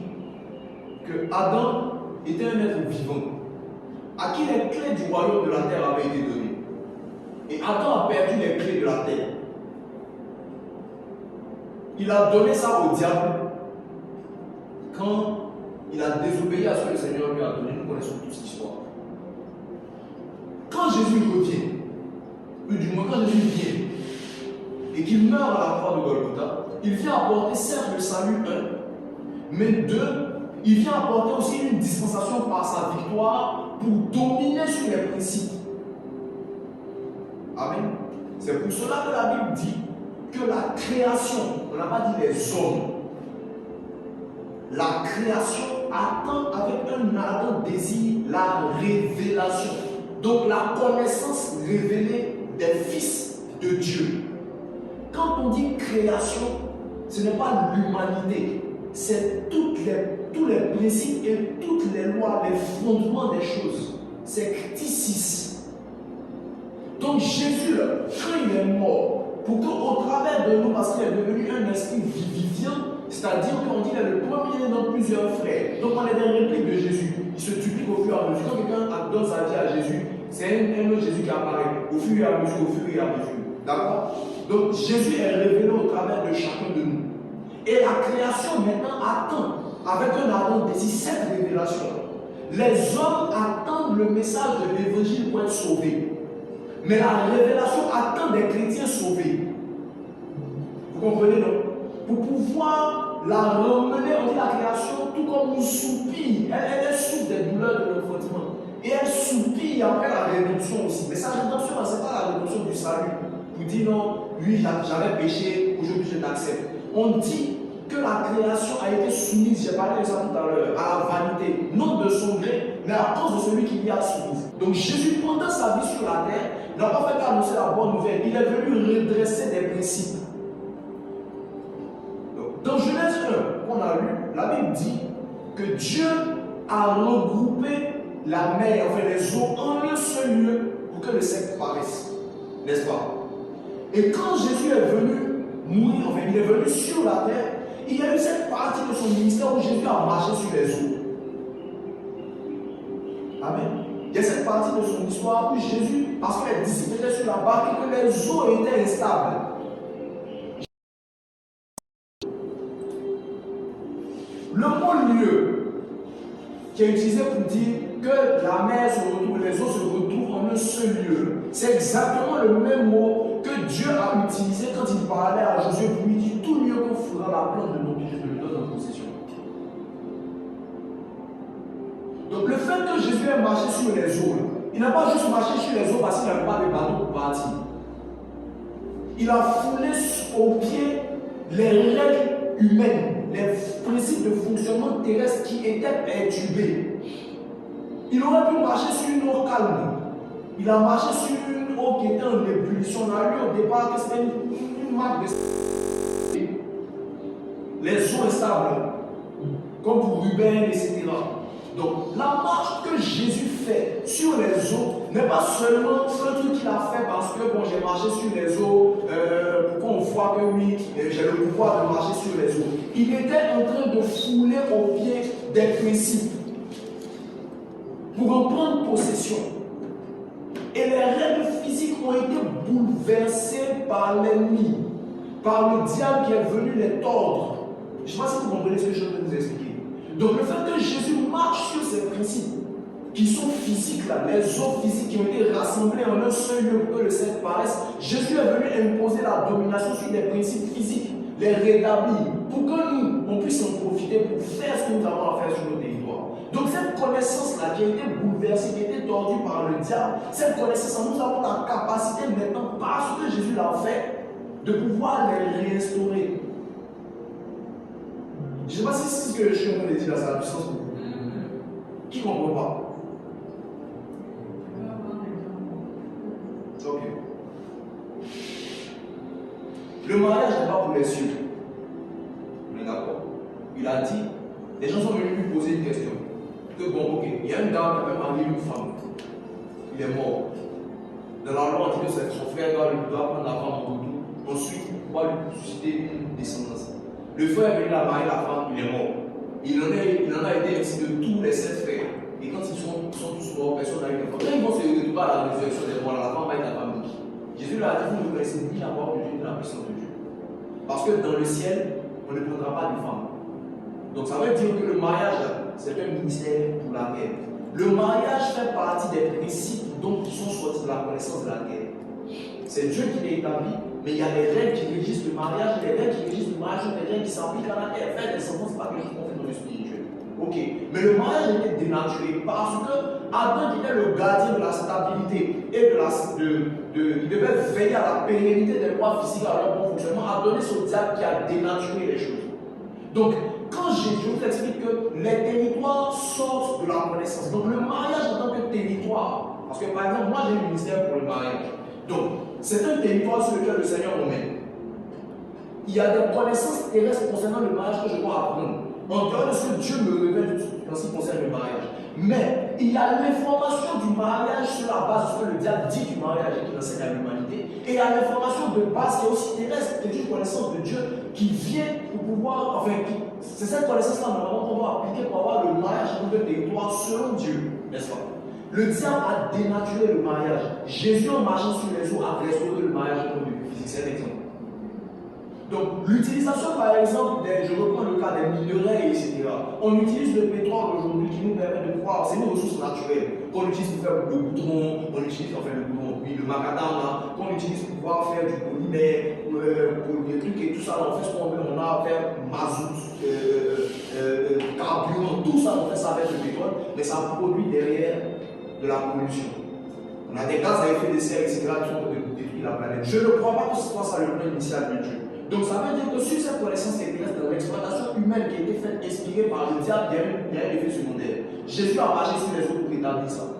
que Adam était un être vivant à qui les clés du royaume de la terre avaient été données. Et Adam a perdu les clés de la terre. Il a donné ça au diable quand il a désobéi à ce que le Seigneur lui a donné. Nous connaissons toute cette histoire. Quand Jésus revient, ou du moins quand Jésus vient et qu'il meurt à la croix de Golgotha, il vient apporter certes le salut 1, mais 2, il vient apporter aussi une dispensation par sa victoire pour dominer sur les principes. Amen. C'est pour cela que la Bible dit que la création, on n'a pas dit les hommes, la création attend avec un ardent désir la révélation. Donc la connaissance révélée des fils de Dieu. Quand on dit création, ce n'est pas l'humanité, c'est tous les principes et toutes les lois, les fondements des choses. C'est Christis. Donc Jésus, quand il est mort, pour qu'au travers de nous, parce qu'il est devenu un esprit vivifiant, c'est-à-dire qu'on dit qu'il est le premier dans plusieurs frères. Donc on est dans réplique de Jésus. Il se duplique au fur et à mesure. Quand quelqu'un donne sa vie à Jésus, c'est un autre Jésus qui apparaît au fur et à mesure, au fur et à mesure. D'accord? Donc Jésus est révélé au travers de chacun de nous. Et la création maintenant attend, avec un ardent désir, cette révélation. Les hommes attendent le message de l'évangile pour être sauvés. Mais la révélation attend des chrétiens sauvés. Vous comprenez, non? Pour pouvoir la ramener, on dit la création, tout comme une soupire. Elle souffre des douleurs de l'enfantement. Et elle soupire après la rédemption aussi. Mais sa rédemption, ce n'est pas la rédemption du salut. Vous dites non, lui j'avais péché, aujourd'hui je t'accepte. On dit que la création a été soumise, j'ai parlé de ça tout à l'heure, à la vanité, non de son gré, mais à cause de celui qui l'y a soumise. Donc Jésus, pendant sa vie sur la terre, n'a pas fait qu'annoncer la bonne nouvelle, il est venu redresser des principes. Donc, dans Genèse 1, qu'on a lu, la Bible dit que Dieu a regroupé la mer, enfin les eaux, en un seul lieu pour que le sec paraisse. N'est-ce pas? Et quand Jésus est venu mourir, enfin il est venu sur la terre, il y a eu cette partie de son ministère où Jésus a marché sur les eaux. Amen. Il y a cette partie de son histoire où Jésus, parce que les disciples étaient sur la barque et que les eaux étaient instables. Le mot lieu qui est utilisé pour dire que la mer se retrouve, les eaux se retrouvent en un seul lieu, c'est exactement le même mot que Dieu a utilisé quand il parlait à Josué pour lui dire tout lieu qu'on fera la plante de nos pieds, je te le donne en possession. Donc le fait que Jésus ait marché sur les eaux, il n'a pas juste marché sur les eaux parce qu'il n'avait pas de bateau pour partir. Il a foulé aux pieds les règles humaines, les principes de fonctionnement terrestre qui étaient perturbés. Il aurait pu marcher sur une eau calme. Il a marché sur une eau qui était en ébullition. On a lu au départ que c'était une marque de les eaux instables, comme pour Ruben, etc. Donc, la marche que Jésus fait sur les eaux n'est pas seulement un truc qu'il a fait parce que bon, j'ai marché sur les eaux, pour qu'on voit que oui, j'ai le pouvoir de marcher sur les eaux. Il était en train de fouler aux pieds des principes pour en prendre possession. Et les règles physiques ont été bouleversées par l'ennemi, par le diable qui est venu les tordre. Je ne sais pas si vous comprenez ce que je veux vous expliquer. Donc le fait que Jésus marche sur ces principes qui sont physiques, là, les eaux physiques qui ont été rassemblées en un seul lieu pour que le ciel paraisse, Jésus est venu imposer la domination sur les principes physiques, les rétablir, pour que nous, on puisse en profiter pour faire ce que nous avons à faire sur nos territoires. Donc cette connaissance-là qui a été bouleversée, qui a été tordue par le diable, cette connaissance, nous avons la capacité maintenant, parce que Jésus l'a fait, de pouvoir les réinstaurer. Je ne sais pas si ce que je suis en train de dire là, ça a du sens pour vous. Qui ne comprend pas? Ok. Le mariage n'est pas pour les cieux. On est d'accord? Il a dit, les gens sont venus lui poser une question. Que bon, ok, il y a une dame qui avait marié une femme. Il est mort. Dans la loi, on dit que son frère doit prendre la femme en retour. Ensuite, pour pouvoir lui susciter une descendance. Le frère est venu la marier la femme, il est mort. Il en a été ainsi de tous les 7 frères. Et quand ils sont tous morts, personne n'a eu d'enfant. Quand ils vont se retrouver à la résurrection des morts, la femme va être la famille. Jésus leur a dit, vous ne connaissez ni la mort de Dieu ni la puissance de Dieu. Parce que dans le ciel, on ne prendra pas de femme. Donc ça veut dire que le mariage, c'est un ministère pour la guerre. Le mariage fait partie des principes donc, qui sont sortis de la connaissance de la guerre. C'est Dieu qui l'a établi, mais il y a des règles qui régissent le mariage, les règles qui régissent le mariage, des règles qui s'appliquent à la terre. Faire des enfants, ce n'est pas quelque chose qu'on fait dans le spirituel. Ok, mais le mariage était dénaturé parce que Adam, qui était le gardien de la stabilité et il devait veiller à la pérennité des lois physiques à leur bon fonctionnement, a donné ce diable qui a dénaturé les choses. Donc, quand Jésus vous explique que les territoires sortent de la connaissance, donc le mariage en tant que territoire, parce que par exemple, moi j'ai un ministère pour le mariage, donc c'est un territoire sur lequel le Seigneur nous met. Il y a des connaissances terrestres concernant le mariage que je dois apprendre. En dehors de ce que Dieu me révèle en ce qui concerne le mariage. Mais il y a l'information du mariage sur la base de ce que le diable dit du mariage et qui enseigne à l'humanité. Et il y a l'information de base qui est aussi terrestre, qui est une connaissance de Dieu qui vient pour pouvoir, c'est cette connaissance-là normalement qu'on doit appliquer pour avoir le mariage dans le territoire selon Dieu, n'est-ce pas? Le diable a dénaturé le mariage. Jésus, en marchant sur les eaux, a restauré le mariage au point de vue physique. C'est un exemple. Donc, l'utilisation, par exemple, je reprends le cas des minerais, etc. On utilise le pétrole aujourd'hui qui nous permet de croire, c'est une ressource naturelle. Qu'on utilise pour faire le goudron, on utilise, le macadam, qu'on utilise pour pouvoir faire du polymère, pour des trucs et tout ça, on fait ce qu'on veut, on a à faire mazout, carburant, tout ça, on fait ça avec le pétrole, mais ça produit derrière de la pollution. On a des gaz à effet de serre, etc., qui sont pour détruire la planète. Je ne crois pas que ce soit ça le plan initial de Dieu. Donc ça veut dire que sur cette connaissance terrestre, dans l'exploitation humaine qui a été faite, inspirée par le diable, il y a un effet secondaire. Jésus a marché sur les eaux pour établir ça.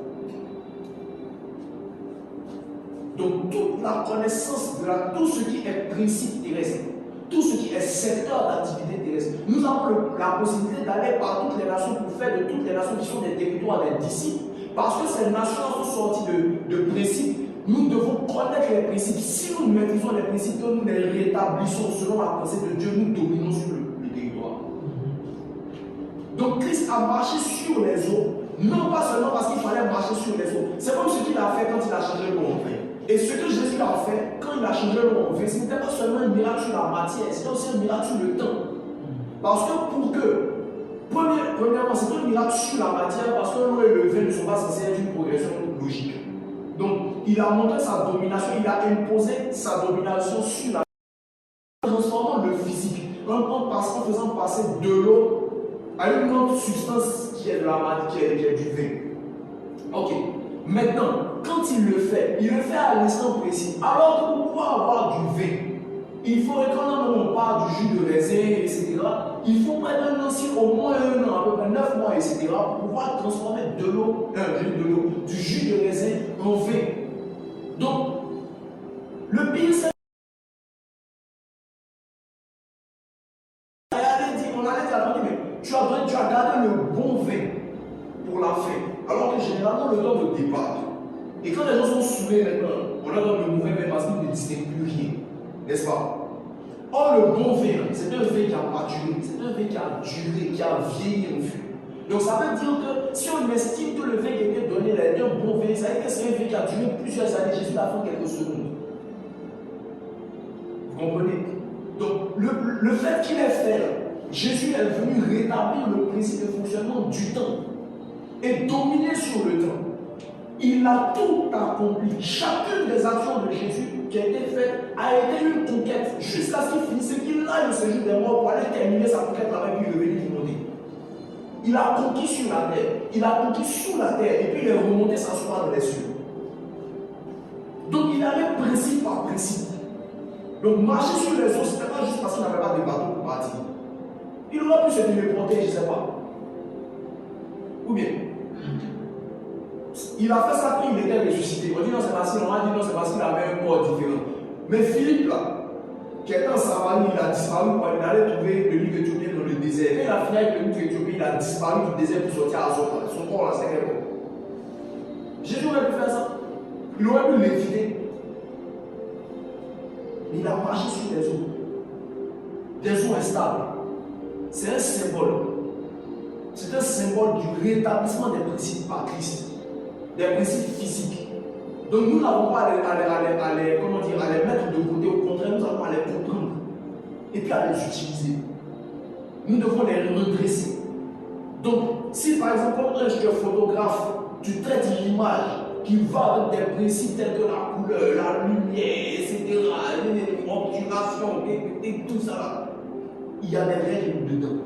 Donc toute la connaissance de tout ce qui est principe terrestre, tout ce qui est secteur d'activité terrestre, nous avons la possibilité d'aller par toutes les nations pour faire de toutes les nations qui sont des territoires des disciples. Parce que ces nations sont sorties de principes. Nous devons connaître les principes. Si nous maîtrisons les principes, que nous les rétablissons selon la pensée de Dieu, nous dominons sur le territoire. Donc Christ a marché sur les eaux, non pas seulement parce qu'il fallait marcher sur les eaux. C'est comme ce qu'il a fait quand il a changé l'eau en vin. Et ce que Jésus a fait quand il a changé l'eau en vin, ce n'était pas seulement un miracle sur la matière, c'était aussi un miracle sur le temps. Parce que premièrement, c'est un miracle sur la matière parce que l'eau et le vin ne sont pas censés être une progression logique. Donc, il a montré sa domination, il a imposé sa domination sur la transformant le physique en faisant passer de l'eau à une autre substance qui est de la matière, qui est du vin. Ok. Maintenant, quand il le fait à l'instant précis. Alors que pour pouvoir avoir du vin, il faudrait quand on parle du jus de raisin, etc., il faut près d'un an, au moins un an, à peu près 9 mois, etc., pour pouvoir transformer du jus de raisin mauvais. Donc, le pire, c'est on allait dire, attendez, mais tu as gardé le bon vin pour la fin. Alors que généralement, le temps de départ. Et quand les gens sont saoulés maintenant, on leur donne le mauvais vin parce qu'ils ne distinguent plus rien. N'est-ce pas? Or, le bon vin, c'est un vin qui a maturé, c'est un vin qui a duré, qui a vieilli en fût. Donc ça veut dire que si on estime que le vin qui a été donné est un bon vin, ça veut dire que c'est un vin qui a duré plusieurs années. Jésus l'a fait quelques secondes. Vous comprenez? Donc le fait qu'il ait fait là, Jésus est venu rétablir le principe de fonctionnement du temps et dominer sur le temps. Il a tout accompli. Chacune des actions de Jésus qui a été faite a été une conquête jusqu'à ce qu'il finisse, qu'il aille au séjour des morts pour aller terminer sa conquête là-bas et puis revenir du monde. Il a conquis sur la terre, il a conquis sous la terre et puis il est remonté s'asseoir dans les cieux. Donc il allait principe par principe. Donc marcher sur les eaux, ce n'était pas juste parce qu'il n'avait pas de bateau pour partir. Il aurait pu se téléporter, je ne sais pas. Ou bien, il a fait ça quand il était ressuscité. On dit non, c'est parce qu'il avait un corps différent. Mais Philippe, là, qui était en Samarie, il a disparu. Il allait trouver le livre éthiopien dans le désert. Quand il a fini avec le livre éthiopien, il a disparu du désert pour sortir à Azor. Son corps, là, c'est quel corps? Jésus aurait pu faire ça. Il aurait pu l'éviter. Mais il a marché sur les eaux. Des eaux instables. C'est un symbole. C'est un symbole du rétablissement des principes par Christ. Des principes physiques. Donc nous n'avons pas à les mettre de côté, au contraire, nous avons à les comprendre et puis à les utiliser. Nous devons les redresser. Donc, si par exemple, comme tu es photographe, tu traites l'image qui va avec des principes tels que la couleur, la lumière, etc., l'obturation, et tout ça là, il y a des règles dedans.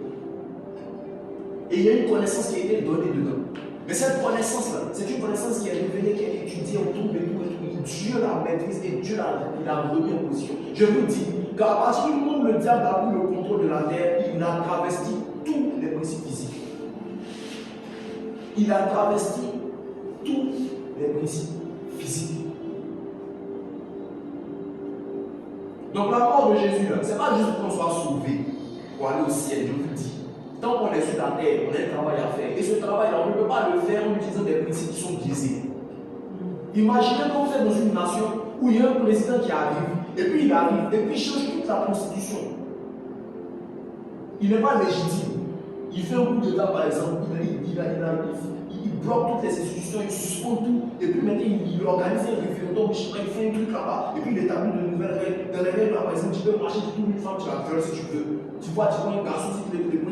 Et il y a une connaissance qui a été donnée dedans. Mais cette connaissance-là, c'est une connaissance qui est révélée, qui est étudiée autour de tout et tout. Dieu la maîtrise et Dieu l'a remis en position. Je vous dis qu'à partir du moment où le diable a pris le contrôle de la terre, il a travesti tous les principes physiques. Il a travesti tous les principes physiques. Donc la mort de Jésus, ce n'est pas juste pour qu'on soit sauvé, pour aller au ciel, je vous le dis. Tant qu'on est sur la terre, on a un travail à faire. Et ce travail-là, on ne peut pas le faire en utilisant des principes qui sont biaisés. Imaginez que vous êtes dans une nation où il y a un président qui arrive, et puis il arrive, et puis il change toute la constitution. Il n'est pas légitime. Il fait un coup d'État, par exemple, il bloque toutes les institutions, il suspend tout, et puis maintenant il organise un référendum, il fait un truc là-bas, et puis il établit de nouvelles règles. Dans les règles, par exemple, tu peux marcher, tu trouves une femme, tu la violes si tu veux. Tu vois un garçon, si tu veux,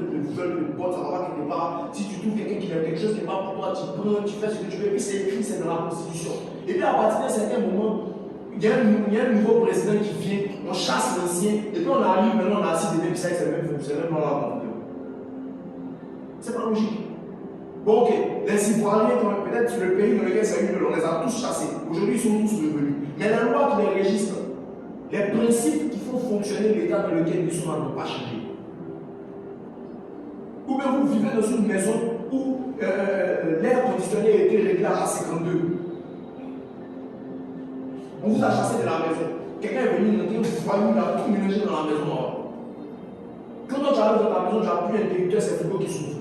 le pote, ça va quelque part. Si tu trouves quelqu'un qui a quelque chose qui n'est pas pour toi, tu prends, tu fais ce que tu veux, et puis c'est écrit, c'est dans la Constitution. Et puis à partir d'un certain moment, il y a un nouveau président qui vient, on chasse l'ancien, et puis on arrive, maintenant on a assis des mêmes c'est le même là. C'est pas logique. Bon, ok, les Ivoiriens, peut-être le pays dans lequel c'est eu, on les a tous chassés. Aujourd'hui, ils sont tous revenus. Mais la loi qui les régisse, les principes qui font fonctionner l'état dans lequel ils sont n'ont pas changé. Ou bien vous vivez dans une maison où l'air conditionné a été réglé à 52. On vous a chassé de la maison. Quelqu'un est venu noter, vous voyez, il a tout mélangé dans la maison. Quand tu arrives dans ta maison, tu n'as plus l'interrupteur, c'est le frigo qui s'ouvre.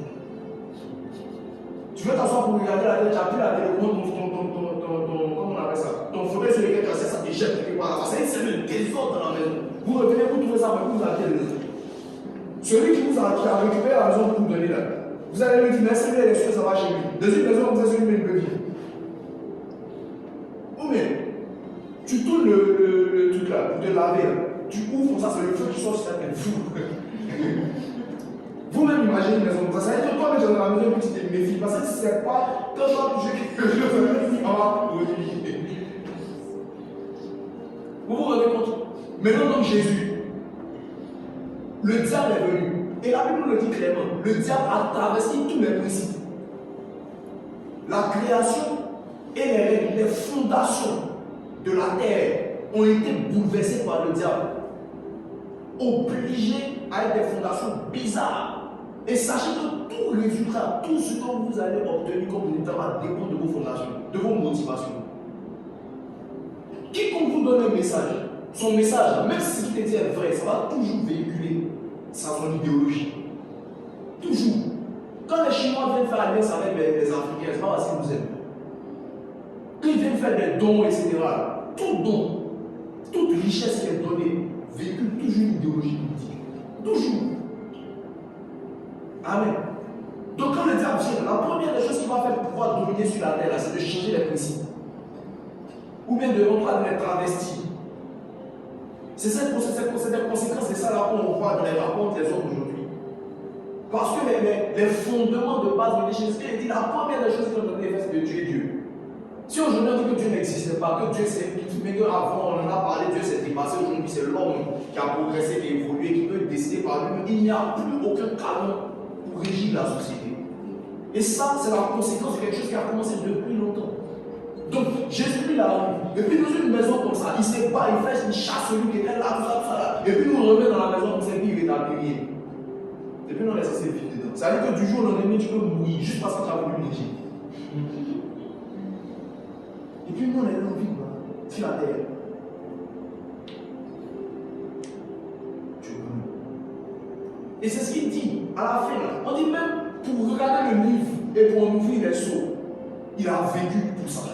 Tu veux t'asseoir pour regarder la télé, tu n'as plus la télécommande, comment on appelle ça? Ton fauteuil sur lequel tu as ça te jette quelque part là-bas. C'est le désordre dans la maison. Vous revenez, vous trouvez ça, mais vous avez la maison. Celui qui a récupéré la maison pour vous donner là, vous allez lui dire merci, mais les choses, ça va chez lui. Deuxième maison, vous avez celui qui peut vivre. Ou bien, tu tournes le truc là, pour te laver là. Tu ouvres ça, c'est le feu qui sort sur ta tête. Vous-même imaginez une maison comme ça. Ça veut dire que toi, dans la maison, tu te méfies. Parce que si c'est pas, quand tu vas toucher quelque chose, ça va revenir. Vous vous rendez compte? Maintenant, donc Jésus, le diable est venu. Et la Bible nous le dit clairement. Le diable a traversé tous les principes. La création et les règles, les fondations de la terre ont été bouleversées par le diable. Obligé à être des fondations bizarres. Et sachez que tout résultat, tout ce que vous allez obtenir comme résultat va dépendre de vos fondations, de vos motivations. quiconque vous donne un message, son message, même si ce qu'il te dit est vrai, ça va toujours véhiculer son idéologie. Toujours. Quand les Chinois viennent faire alliance avec les Africains, c'est pas parce qu'ils nous aiment. Quand ils viennent faire des dons, etc., tout don, toute richesse qui est donnée, véhicule toujours une idéologie politique. Toujours. Amen. Donc quand le diable vient, la première des choses qu'il va faire pour pouvoir dominer sur la terre, c'est de changer les principes. Ou bien de rentrer les travestis. C'est des conséquences de ça là qu'on voit dans les rapports des hommes aujourd'hui. Parce que les fondements de base de Jésus, il dit la première des choses qu'il a donné, c'est de tuer Dieu. Si aujourd'hui on dit que Dieu n'existe pas, que Dieu s'est, mais qu'avant on en a parlé, Dieu s'est dépassé, aujourd'hui c'est l'homme qui a progressé, qui a évolué, qui peut décider par lui-même, il n'y a plus aucun canon pour régir la société. Et ça, c'est la conséquence de quelque chose qui a commencé depuis longtemps. Donc Jésus il arrive, et puis dans une maison comme ça, il se bat, il chasse celui qui était là, tout ça, et puis il nous remet dans la maison comme ça, et puis il est habillé. Et puis on est censé vivre dedans. Ça veut dire que du jour au lendemain, tu peux mourir juste parce que tu as voulu négliger. Et puis nous on est là, on vit sur la terre. Et c'est ce qu'il dit à la fin. On dit même pour regarder le livre et pour en ouvrir les seaux, il a vécu pour ça.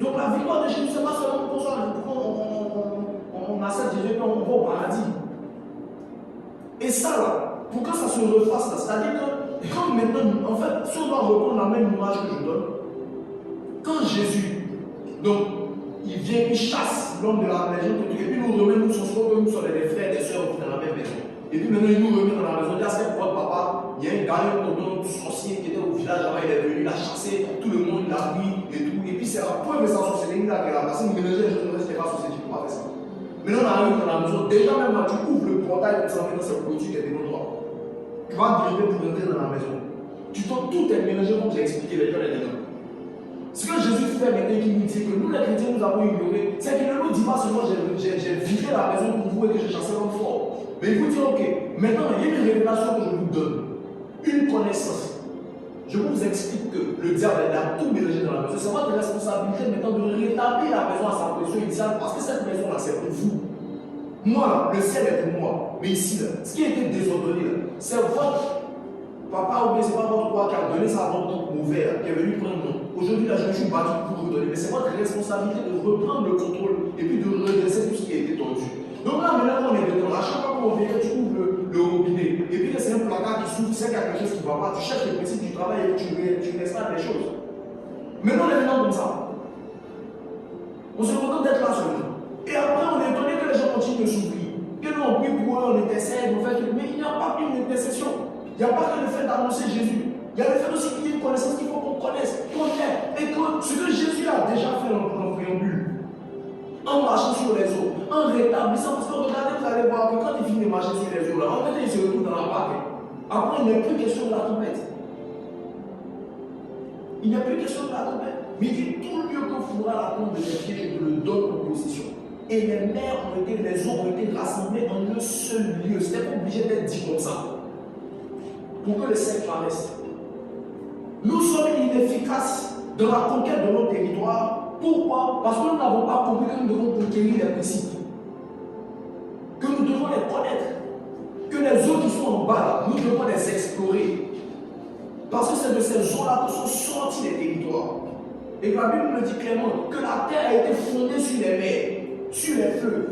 Donc la victoire de Jésus, c'est pas seulement pour ça on accepte Jésus et on va au paradis. Et ça là, pour que ça se refasse là, c'est-à-dire que quand maintenant, en fait, si on doit reprendre la même image que je donne, quand Jésus, donc, il vient, il chasse l'homme de la maison, et puis nous remet, nous sommes des frères et des sœurs dans la même maison. Et puis maintenant, il nous remet dans la maison. Il y a ce votre papa, il y a un gars, un tonton, tout sorcier qui était au village là-bas, il est venu, il a chassé tout le monde, il a pris et tout. Et puis c'est la preuve de sa sorcellerie là qu'il a passé. Vous mélangez les choses, c'était pas sorcier, tu ne peux pas faire ça. Maintenant, on arrive dans la maison. Déjà, même là, tu ouvres le portail pour s'en mettre dans cette politique qui est devant toi. Tu vas diriger pour entrer dans la maison. Tout est mélangé comme j'ai expliqué les gens là-dedans. Ce que Jésus fait maintenant, qui nous dit que nous les chrétiens nous avons ignoré, c'est qu'il ne nous dit pas seulement j'ai vidé la maison pour vous et que j'ai chassé l'homme fort. Mais il vous dit, ok, maintenant il y a une révélation que je vous donne, une connaissance. Je vous explique que le diable a tout mélangé dans la maison. C'est votre responsabilité maintenant de rétablir la maison à sa position initiale parce que cette maison-là, c'est pour vous. Moi, là, le ciel est pour moi. Mais ici, là, ce qui a été désordonné, là, c'est votre papa ou bien c'est pas votre roi qui a donné sa vente mauvais, qui est venu prendre nom. Aujourd'hui, là, je me suis battu pour vous donner. Mais c'est votre responsabilité de reprendre le contrôle et puis de redresser tout ce qui a été tendu. Donc là, maintenant, on est dedans. À chaque fois qu'on vient, tu ouvres le robinet. Et puis, c'est un placard qui s'ouvre, tu sais qu'il y a quelque chose qui ne va pas. Tu cherches le principe du travail et tu restes les choses. Maintenant, on est dedans comme ça. On se contente d'être là seulement. Et après, on est étonné que les gens continuent de s'ouvrir. Que nous, on prie pour eux, on intercède, on fait tout. Mais il n'y a pas qu'une intercession. Il n'y a pas que le fait d'annoncer Jésus. Il y a le fait aussi qu'il y ait une connaissance qu'il faut qu'on connaisse, qu'on aime. Et que ce que Jésus a déjà fait en préambule, en marchant sur les eaux, en rétablissant, parce que regardez, vous allez voir que quand il finit de marcher sur les eaux, là, en fait, il se retrouve dans la barque. Après, il n'y a plus question de la tempête. Il n'y a plus question de la tempête. Mais il dit tout le lieu que fera la tombe de mes pieds, je te le donne en possession. Et les mers ont été, les eaux ont été rassemblées en un seul lieu. C'était pas obligé d'être dit comme ça. Pour que le cercle paraisse. Nous sommes inefficaces dans la conquête de nos territoires. Pourquoi? Parce que nous n'avons pas compris que nous devons conquérir les principes. Que nous devons les connaître. Que les eaux qui sont en bas, nous devons les explorer. Parce que c'est de ces eaux-là que sont sortis les territoires. Et la Bible nous le dit clairement que la terre a été fondée sur les mers, sur les fleuves.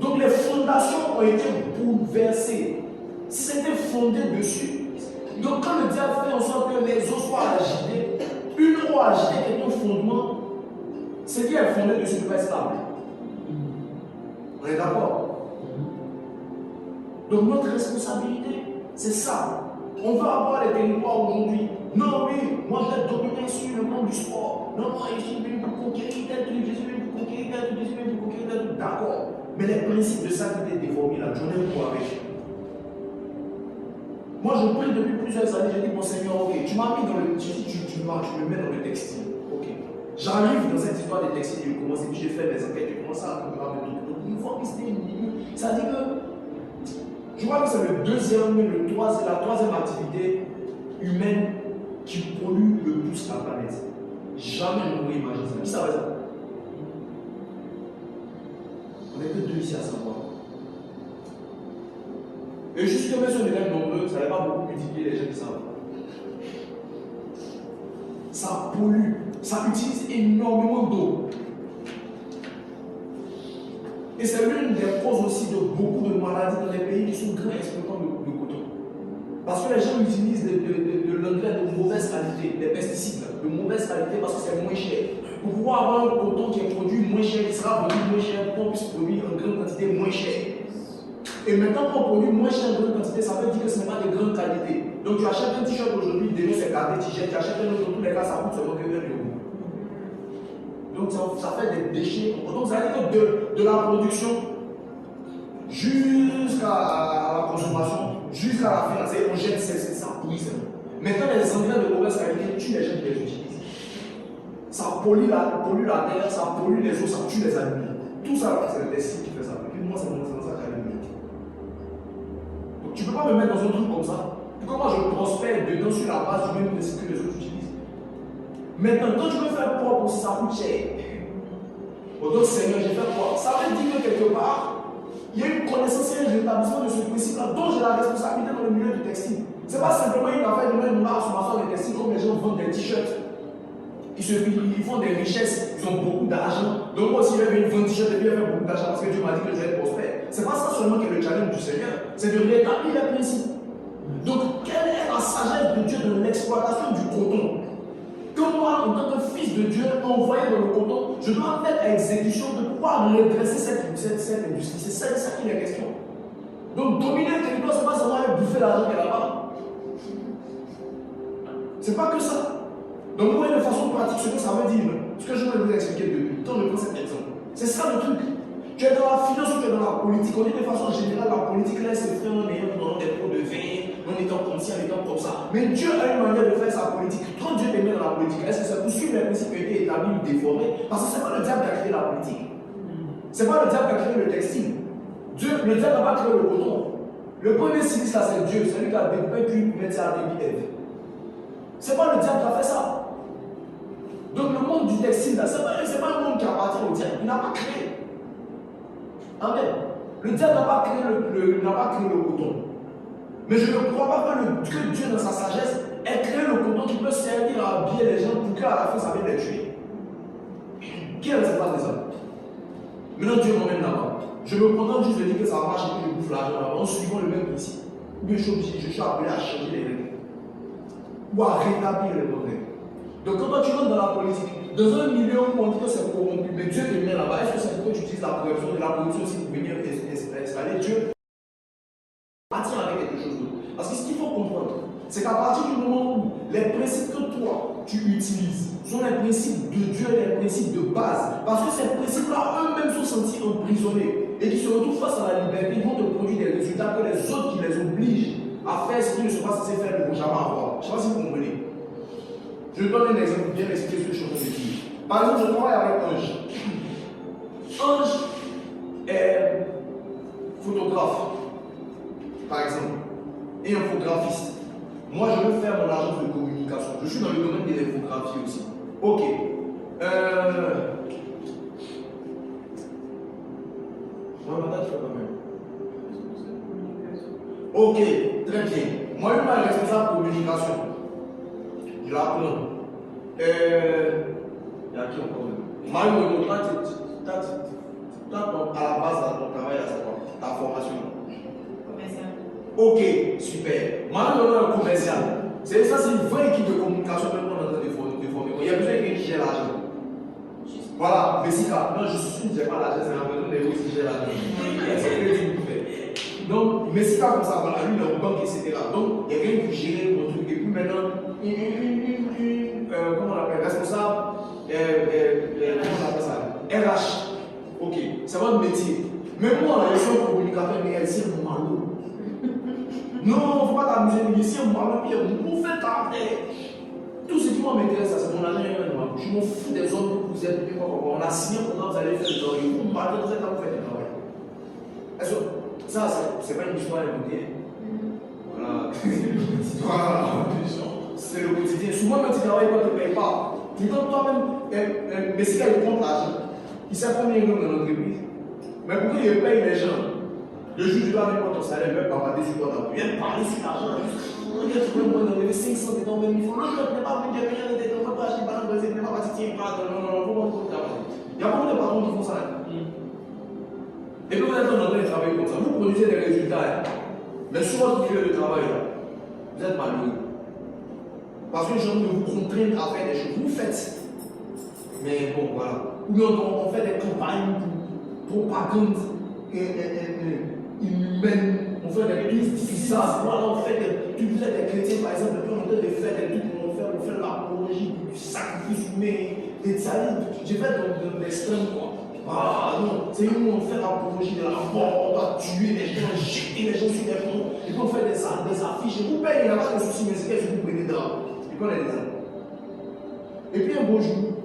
Donc les fondations ont été bouleversées. Si c'était fondé dessus. Donc quand le diable fait en sorte que les eaux soient agitées, une eau agitée qui est un fondement, ce qui est fondé dessus peut être stable. On est d'accord? Donc notre responsabilité, c'est ça. On veut avoir les territoires aujourd'hui. Non, oui, moi je vais dominer sur le monde du sport. Non, moi je suis venu pour conquérir tel truc, je suis venu pour conquérir tel truc, je suis venu pour conquérir tel truc. D'accord. Mais les principes de ça qui étaient déformés là, j'en ai pour avec. Moi je prie depuis plusieurs années, j'ai dit, mon Seigneur, ok, tu m'as mis dans le. Tu me mets dans le textile. Ok. J'arrive dans cette histoire des textiles, je commence et puis j'ai fait des enquêtes, je commence à me parler de tout. Une fois que c'était une ligne, ça dit que. Je crois que c'est la troisième activité humaine qui pollue le plus la planète. Jamais je n'aurais imaginé ça. Qui savait ça? On n'est que deux ici à savoir. Et jusque même si on était nombreux, ça n'allait pas beaucoup multiplier les gens qui savent. Ça pollue, ça utilise énormément d'eau. Et c'est l'une des causes aussi de beaucoup de maladies dans les pays qui sont grands exploitants de coton. Parce que les gens utilisent de l'engrais de mauvaise qualité, des pesticides de mauvaise qualité parce que c'est moins cher. Pour pouvoir avoir un coton qui est produit moins cher, qui sera vendu moins cher, pour qu'on puisse produire en grande quantité moins cher. Et maintenant qu'on produit moins cher en grande quantité, ça veut dire que ce n'est pas de grande qualité. Donc tu achètes un t-shirt aujourd'hui, demain c'est gardé t-shirt, tu achètes un autre, dans tous les cas ça coûte seulement que 1 euro. Donc ça fait des déchets. Donc ça veut dire que de la production jusqu'à la consommation, jusqu'à la fin, on jette ça pourrit seulement. Maintenant les engrais de mauvaise qualité tuent les gens qui les utilisent. Ça pollue la terre, ça pollue les eaux, ça tue les animaux. Tout ça, c'est le destin qui fait ça. Et puis moi, c'est dans ça que j'allais me mettre. Donc tu ne peux pas me mettre dans un truc comme ça. Pourquoi moi je prospère dedans sur la base du même principe que les autres utilisent. Maintenant, quand tu veux faire propre aussi, ça coûte cher. Donc Seigneur, j'ai fait quoi? Ça veut dire que quelque part, il y a une connaissance et un rétablissement de ce principe-là dont j'ai la responsabilité dans le milieu du textile. Ce n'est pas simplement une affaire de mettre une marque sur ma soeur de textile comme les gens vendent des t-shirts. Ils font des richesses, ils ont beaucoup d'argent. Donc moi aussi, je vais vendre des t-shirts et puis je vais faire beaucoup d'argent parce que Dieu m'a dit que je vais être prospère. Ce n'est pas ça seulement qui est le challenge du Seigneur, c'est de rétablir les principes. Donc, quelle est la sagesse de Dieu dans l'exploitation du coton? Que moi, en tant que fils de Dieu, envoyé dans le coton, je dois mettre à exécution de pouvoir redresser cette industrie. C'est ça qui est la question. Donc, dominer le territoire, ce n'est pas seulement aller bouffer l'argent qui est là-bas. C'est pas que ça. Donc, moi, de façon pratique, ce que ça veut dire, ce que je vais vous expliquer depuis, quand je prends cet exemple, c'est ça le truc. Tu es dans la finance ou tu es dans la politique. On dit de façon générale, la politique laisse ses frères en ayant des pots de vin, en étant comme ci, en étant comme ça. Mais Dieu a une manière de faire sa politique. Quand Dieu t'aimait dans la politique, est-ce que c'est pour suivre les principes qui ont été établis ou déformés? Parce que ce n'est pas le diable qui a créé la politique. Ce n'est pas le diable qui a créé le textile. Le diable n'a pas créé le coton. Le premier sinistre, là, c'est Dieu. C'est lui qui a découpé puis mettre ça à débit Ève. Ce n'est pas le diable qui a fait ça. Donc le monde du textile, ce n'est pas un monde qui appartient au diable. Il n'a pas créé. Amen. Le diable n'a pas créé le coton. Mais je ne crois pas que Dieu, dans sa sagesse, ait créé le coton qui peut servir à habiller les gens pour qu'à la fin, ça vienne les tuer. Qui est responsable de ça? Maintenant, Dieu m'emmène là-bas. Je me contente juste de dire que ça marche et que je bouffe l'argent là-bas en suivant le même principe. Ou bien je suis appelé à changer les règles. Ou à rétablir les bonnes règles. Donc quand toi tu rentres dans la politique, dans un milieu où on dit que c'est corrompu, mais Dieu te met là-bas, est-ce que c'est pourquoi tu utilises la corruption aussi pour venir installer Dieu attire avec quelque chose d'autre? Parce que ce qu'il faut comprendre, c'est qu'à partir du moment où les principes que toi tu utilises sont les principes de Dieu, les principes de base, parce que ces principes-là eux-mêmes sont sentis emprisonnés et qui se retrouvent face à la liberté, ils vont te produire des résultats que les autres qui les obligent à faire ce qu'ils ne sont pas censés faire ne vont jamais avoir. Je ne sais pas si vous comprenez. Je donne un exemple pour bien expliquer ce que je suis en train de dire. Par exemple, je travaille avec Ange. Ange est photographe, par exemple, et un photographiste. Moi, je veux faire mon agence de communication. Je suis dans le domaine de l'infographie aussi. Ok. Moi, maintenant, tu fais quand même. Ok, très bien. Moi, je suis responsable de communication. Je l'apprends. Il y a qui encore? Mario, toi, à la base, ton travail, c'est quoi? Ta formation? Commercial. Ok, super. Mario, un commercial. C'est ça, c'est une vraie équipe de communication que nous sommes en train de former. Il y a besoin de quelqu'un qui gère l'argent. Voilà, Messica. Non, je suis sûr que je n'ai pas l'argent, c'est la personne qui gère l'argent. C'est ce que tu fais. Donc, Messica, comme ça, voilà, lui, il est en banque, etc. Donc, il y a quelqu'un qui gère mon truc. Et puis maintenant, comment on appelle, responsable, comment on appelle ça, RH. Ok, c'est votre métier. Mais moi, je suis un communicateur, mais c'est un malo. Non, il ne faut pas t'amuser, mais ici, un malo, vous faites ta tête. Tout ce qui m'intéresse, c'est mon agent. Je m'en fous des hommes que vous êtes. On a signé pour quand vous allez faire le travail. Vous partez, vous êtes là pour faire le travail. Est-ce que ça, c'est pas une histoire inventée? Voilà. C'est le quotidien. Souvent, quand tu travailles, tu ne te payes pas. Pourtant, toi-même, mais si tu comptes l'argent, il sait combien il gagne dans l'entreprise. Mais pourquoi il paye les gens? Le jour où tu dois aller prendre ton salaire, il va bavarder sur toi. Il vient parler sur l'argent. Regarde, tu peux me donner 500 dedans, même il faut. Non, je ne pas venir, rien de dedans, on ne va pas acheter par exemple, ne va pas tirer pas. Non, non, non, faut pas. Il y a beaucoup de patrons qui font ça. Et puis vous êtes en train de travailler comme ça. Vous produisez des résultats. Mais sur votre milieu de travail, vous êtes malheureux. Parce que les gens vous contraignent à faire des choses. Vous faites. Mais bon, voilà. Ou bien on fait des campagnes pour propagande humaine. On fait des pistes difficiles. Voilà, on fait des. Vous êtes des chrétiens, par exemple, puis on est en train de faire des trucs pour faire l'apologie du sacrifice humain. Des salades. J'ai fait dans l'extrême, quoi. Ah non, c'est où on fait l'apologie de la mort, on doit tuer les gens, jeter les gens sur les ponts, et puis on fait des affiches, et vous payez, il n'y a pas de souci, mais c'est qu'est-ce que vous prenez dedans. Et puis on est dedans. Et puis un beau jour,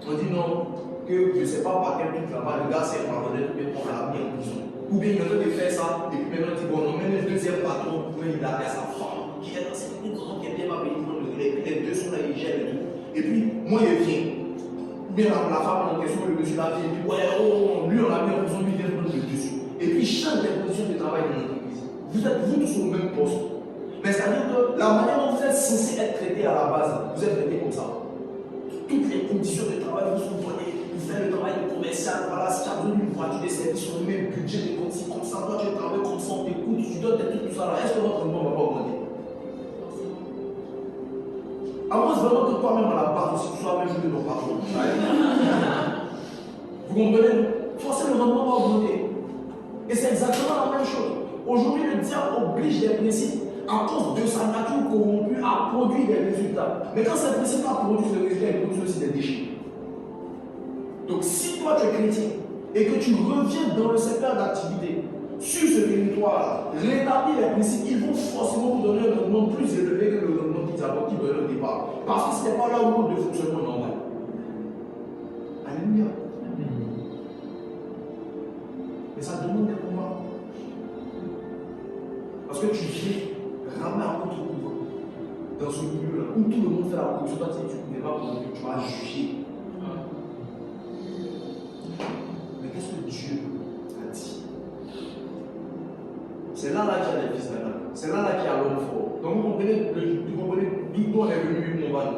on dit non, que je ne sais pas par quel truc là-bas, le gars s'est pardonné, on l'a mis en prison. Ou bien il est en train de faire ça, et puis maintenant il dit bon, on met le deuxième patron, il a sa femme, qui est dans cette maison, qui est bien ma pays, et puis les deux sont là, ils gèrent et tout. Et puis moi il vient. Bien la femme en question, le monsieur l'a dit, et puis ouais, oh, lui on l'a mis en prison, lui il vient prendre le dessus. Et puis il change les conditions de travail de l'entreprise. Vous êtes vous tous au même poste. Mais c'est-à-dire que la manière dont vous êtes censé être traité à la base, vous êtes traité comme ça. Toutes les conditions de travail vous sont données. Vous faites le travail de commercial, voilà, si tu as besoin d'une voiture de service sur le même budget de comme ça, toi tu travailles comme ça, on t'écoute, tu donnes des trucs, tout ça là. Est-ce que votre rendement va pas augmenter? À moins vraiment que toi-même à la base aussi tu sois même joué dans le patron. Vous comprenez? Forcément le rendement va augmenter. Et c'est exactement la même chose. Aujourd'hui, le diable oblige les principes à cause de sa nature corrompue à produire des résultats. Mais quand ces principes-là produisent des résultats, ils produisent aussi des déchets. Donc si toi tu es chrétien et que tu reviens dans le secteur d'activité, sur ce territoire, rétablir les principes, ils vont forcément vous donner un rendement plus élevé que le rendement qu'ils donnaient au départ. Parce que ce n'est pas leur mode de fonctionnement normal. Alléluia. Mais ça demande des combats. Parce que tu viens ramener un contre couvre dans ce milieu-là où tout le monde fait la production, toi tu ne pouvais pas produire, tu vas juger. Mais qu'est-ce que Dieu a dit? C'est là qu'il y a les fils d'Adam. C'est là qu'il y a l'homme fort. Donc vous comprenez d'où on est venu mon van.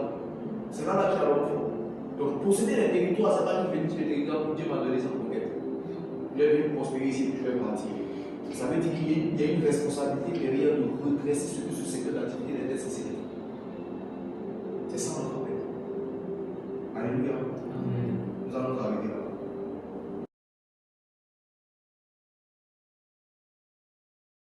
C'est là qu'il y a l'homme fort. Donc posséder les territoires, ce n'est pas une bénédiction de territoire pour Dieu m'a donné sans conquête. Je vais venir prospérer ici et je vais partir. Ça veut dire qu'il y a une responsabilité derrière de redresser ce que ce secteur d'activité était censé être.